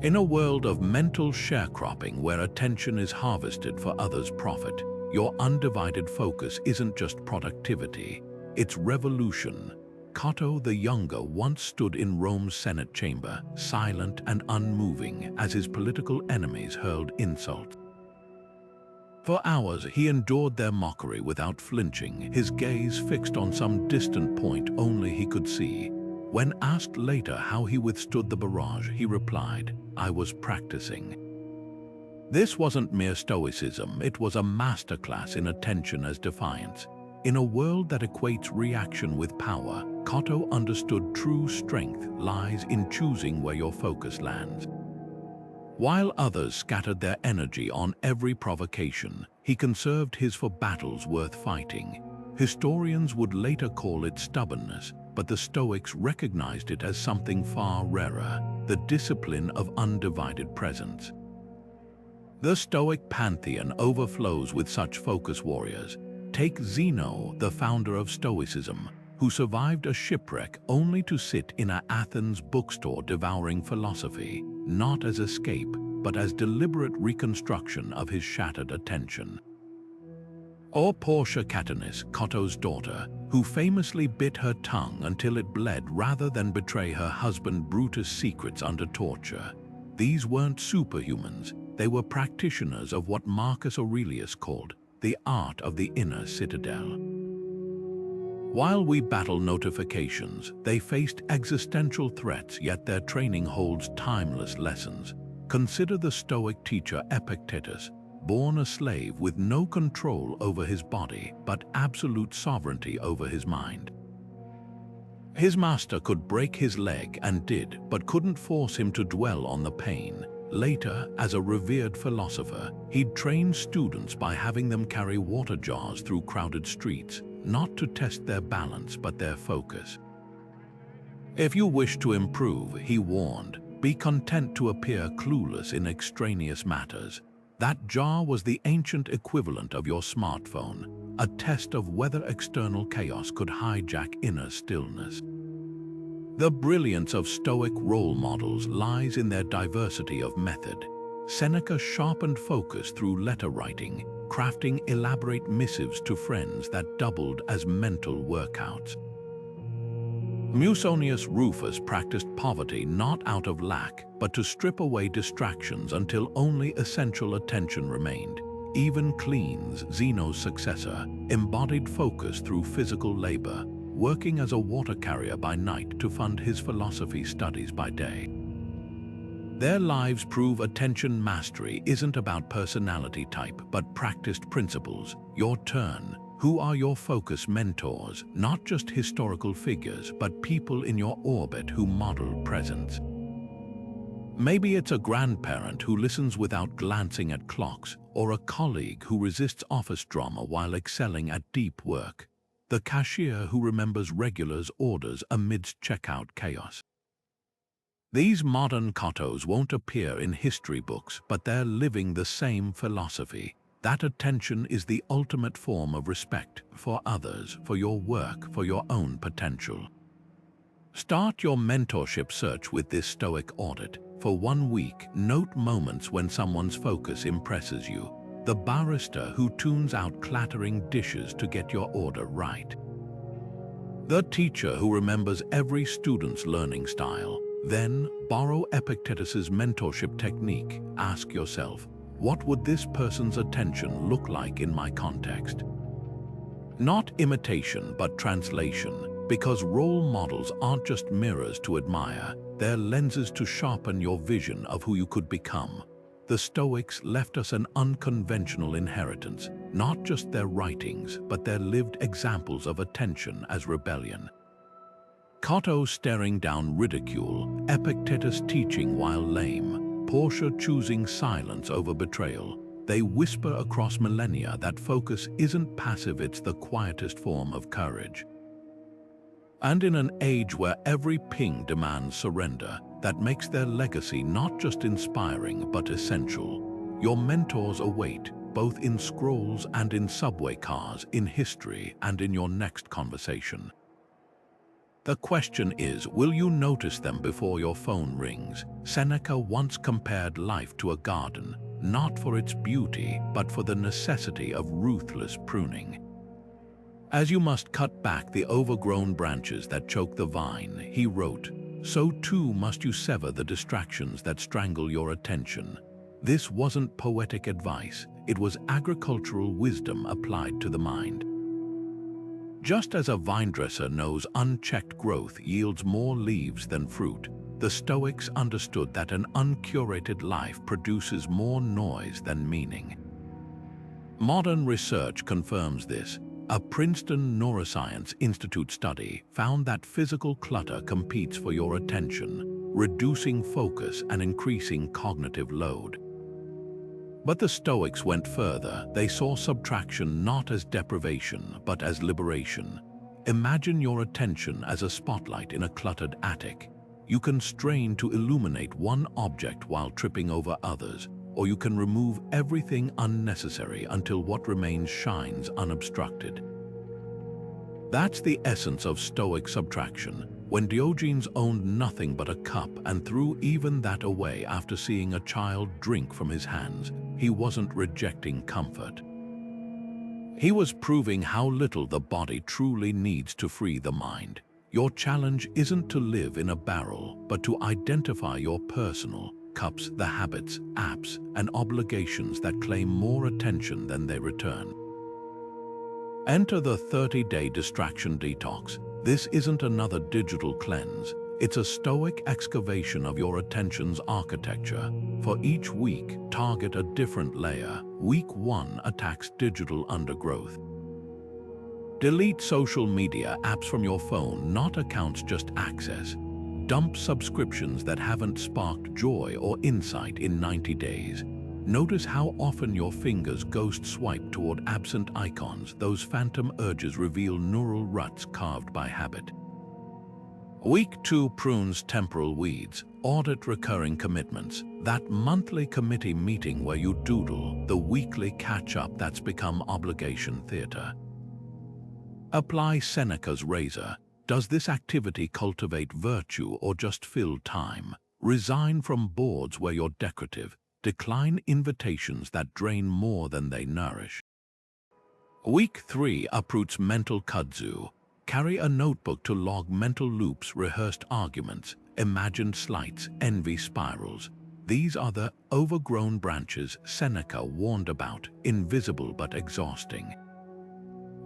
Speaker 1: In a world of mental sharecropping where attention is harvested for others' profit, your undivided focus isn't just productivity, it's revolution. Cato the Younger once stood in Rome's Senate chamber, silent and unmoving, as his political enemies hurled insults. For hours he endured their mockery without flinching, his gaze fixed on some distant point only he could see. When asked later how he withstood the barrage, he replied, "I was practicing." This wasn't mere stoicism, it was a masterclass in attention as defiance. In a world that equates reaction with power, Cato understood true strength lies in choosing where your focus lands. While others scattered their energy on every provocation, he conserved his for battles worth fighting. Historians would later call it stubbornness, but the Stoics recognized it as something far rarer, the discipline of undivided presence. The Stoic pantheon overflows with such focus warriors. Take Zeno, the founder of Stoicism, who survived a shipwreck only to sit in an Athens bookstore devouring philosophy, not as escape, but as deliberate reconstruction of his shattered attention. Or Portia Catanis, Cato's daughter, who famously bit her tongue until it bled rather than betray her husband Brutus' secrets under torture. These weren't superhumans, they were practitioners of what Marcus Aurelius called the art of the inner citadel. While we battle notifications, they faced existential threats, yet their training holds timeless lessons. Consider the Stoic teacher Epictetus, born a slave with no control over his body but absolute sovereignty over his mind. His master could break his leg and did, but couldn't force him to dwell on the pain. Later, as a revered philosopher, he'd train students by having them carry water jars through crowded streets, not to test their balance but their focus. If you wish to improve, he warned, be content to appear clueless in extraneous matters. That jar was the ancient equivalent of your smartphone, a test of whether external chaos could hijack inner stillness. The brilliance of Stoic role models lies in their diversity of method. Seneca sharpened focus through letter writing, crafting elaborate missives to friends that doubled as mental workouts. Musonius Rufus practiced poverty not out of lack, but to strip away distractions until only essential attention remained. Even Clean's, Zeno's successor, embodied focus through physical labor, working as a water carrier by night to fund his philosophy studies by day. Their lives prove attention mastery isn't about personality type, but practiced principles. Your turn. Who are your focus mentors? Not just historical figures, but people in your orbit who model presence. Maybe it's a grandparent who listens without glancing at clocks, or a colleague who resists office drama while excelling at deep work. The cashier who remembers regulars' orders amidst checkout chaos. These modern Cottos won't appear in history books, but they're living the same philosophy. That attention is the ultimate form of respect for others, for your work, for your own potential. Start your mentorship search with this Stoic audit. For 1 week, note moments when someone's focus impresses you. The barista who tunes out clattering dishes to get your order right. The teacher who remembers every student's learning style. Then, borrow Epictetus's mentorship technique. Ask yourself, what would this person's attention look like in my context? Not imitation, but translation, because role models aren't just mirrors to admire, they're lenses to sharpen your vision of who you could become. The Stoics left us an unconventional inheritance, not just their writings, but their lived examples of attention as rebellion. Cotto staring down ridicule, Epictetus teaching while lame, Portia choosing silence over betrayal. They whisper across millennia that focus isn't passive, it's the quietest form of courage. And in an age where every ping demands surrender, that makes their legacy not just inspiring but essential. Your mentors await, both in scrolls and in subway cars, in history and in your next conversation. The question is, will you notice them before your phone rings? Seneca once compared life to a garden, not for its beauty, but for the necessity of ruthless pruning. As you must cut back the overgrown branches that choke the vine, he wrote, so too must you sever the distractions that strangle your attention. This wasn't poetic advice, it was agricultural wisdom applied to the mind. Just as a vinedresser knows unchecked growth yields more leaves than fruit, the Stoics understood that an uncurated life produces more noise than meaning. Modern research confirms this. A Princeton Neuroscience Institute study found that physical clutter competes for your attention, reducing focus and increasing cognitive load. But the Stoics went further. They saw subtraction not as deprivation, but as liberation. Imagine your attention as a spotlight in a cluttered attic. You can strain to illuminate one object while tripping over others, or you can remove everything unnecessary until what remains shines unobstructed. That's the essence of Stoic subtraction. When Diogenes owned nothing but a cup and threw even that away after seeing a child drink from his hands, he wasn't rejecting comfort. He was proving how little the body truly needs to free the mind. Your challenge isn't to live in a barrel, but to identify your personal cups, the habits, apps, and obligations that claim more attention than they return. Enter the 30-day Distraction Detox. This isn't another digital cleanse. It's a stoic excavation of your attention's architecture. For each week, target a different layer. Week 1 attacks digital undergrowth. Delete social media apps from your phone, not accounts, just access. Dump subscriptions that haven't sparked joy or insight in 90 days. Notice how often your fingers ghost swipe toward absent icons. Those phantom urges reveal neural ruts carved by habit. Week 2 prunes temporal weeds. Audit recurring commitments. That monthly committee meeting where you doodle, the weekly catch-up that's become obligation theater. Apply Seneca's razor. Does this activity cultivate virtue or just fill time? Resign from boards where you're decorative. Decline invitations that drain more than they nourish. Week 3 uproots mental kudzu. Carry a notebook to log mental loops, rehearsed arguments, imagined slights, envy spirals. These are the overgrown branches Seneca warned about, invisible but exhausting.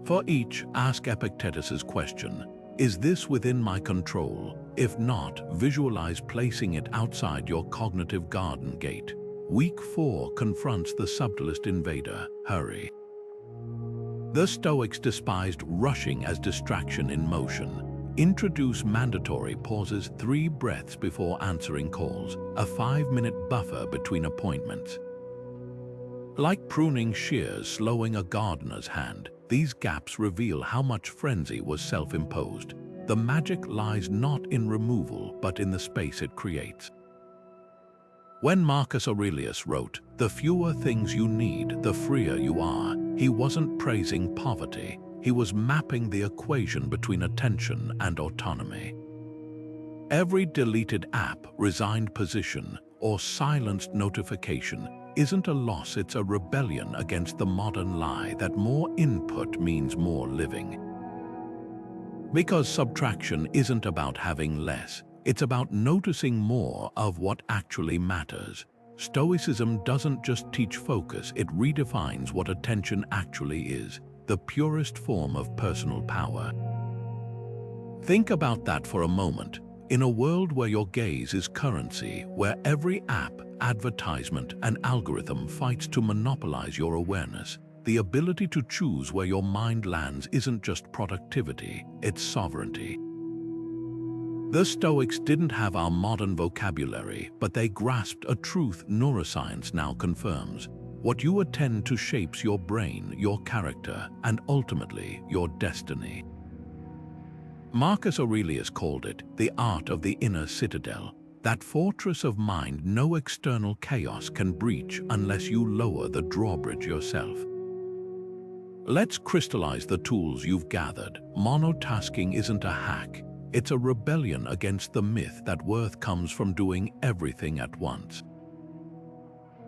Speaker 1: For each, ask Epictetus's question, is this within my control? If not, visualize placing it outside your cognitive garden gate. Week 4 confronts the subtlest invader, hurry. The Stoics despised rushing as distraction in motion. Introduce mandatory pauses, 3 breaths before answering calls, a 5-minute buffer between appointments. Like pruning shears slowing a gardener's hand, these gaps reveal how much frenzy was self-imposed. The magic lies not in removal, but in the space it creates. When Marcus Aurelius wrote, "The fewer things you need, the freer you are," he wasn't praising poverty. He was mapping the equation between attention and autonomy. Every deleted app, resigned position, or silenced notification isn't a loss, it's a rebellion against the modern lie that more input means more living. Because subtraction isn't about having less, it's about noticing more of what actually matters. Stoicism doesn't just teach focus, it redefines what attention actually is, the purest form of personal power. Think about that for a moment. In a world where your gaze is currency, where every app, advertisement, and algorithm fights to monopolize your awareness, the ability to choose where your mind lands isn't just productivity, it's sovereignty. The Stoics didn't have our modern vocabulary, but they grasped a truth neuroscience now confirms. What you attend to shapes your brain, your character, and ultimately your destiny. Marcus Aurelius called it the art of the inner citadel, that fortress of mind no external chaos can breach unless you lower the drawbridge yourself. Let's crystallize the tools you've gathered. Monotasking isn't a hack. It's a rebellion against the myth that worth comes from doing everything at once.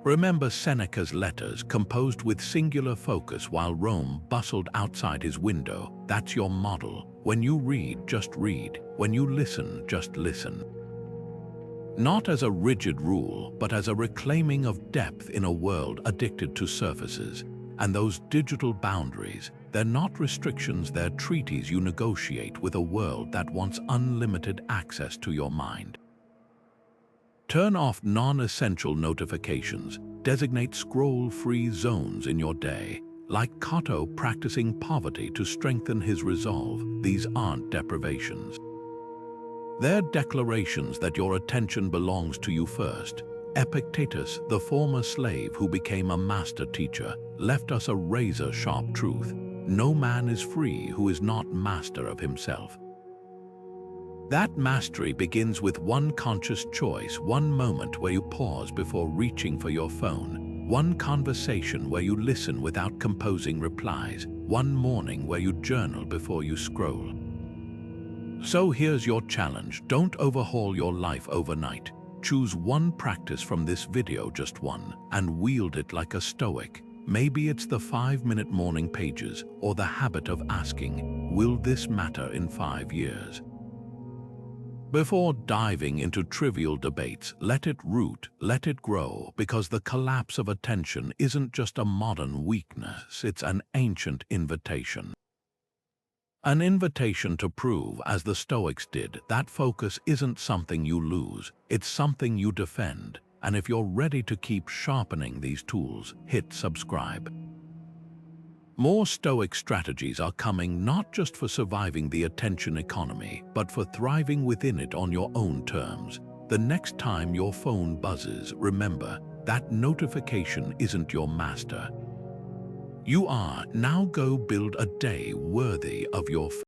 Speaker 1: Remember Seneca's letters composed with singular focus while Rome bustled outside his window. That's your model. When you read, just read. When you listen, just listen. Not as a rigid rule, but as a reclaiming of depth in a world addicted to surfaces. And those digital boundaries, they're not restrictions, they're treaties you negotiate with a world that wants unlimited access to your mind. Turn off non-essential notifications. Designate scroll-free zones in your day. Like Cotto practicing poverty to strengthen his resolve, these aren't deprivations. They're declarations that your attention belongs to you first. Epictetus, the former slave who became a master teacher, left us a razor-sharp truth. No man is free who is not master of himself. That mastery begins with one conscious choice, one moment where you pause before reaching for your phone, one conversation where you listen without composing replies, one morning where you journal before you scroll. So here's your challenge. Don't overhaul your life overnight. Choose one practice from this video, just one, and wield it like a Stoic. Maybe it's the 5-minute morning pages or the habit of asking, will this matter in 5 years? Before diving into trivial debates, let it root, let it grow, because the collapse of attention isn't just a modern weakness, it's an ancient invitation. An invitation to prove, as the Stoics did, that focus isn't something you lose, it's something you defend. And if you're ready to keep sharpening these tools, hit subscribe. More Stoic strategies are coming, not just for surviving the attention economy, but for thriving within it on your own terms. The next time your phone buzzes, remember, that notification isn't your master. You are. Now go build a day worthy of your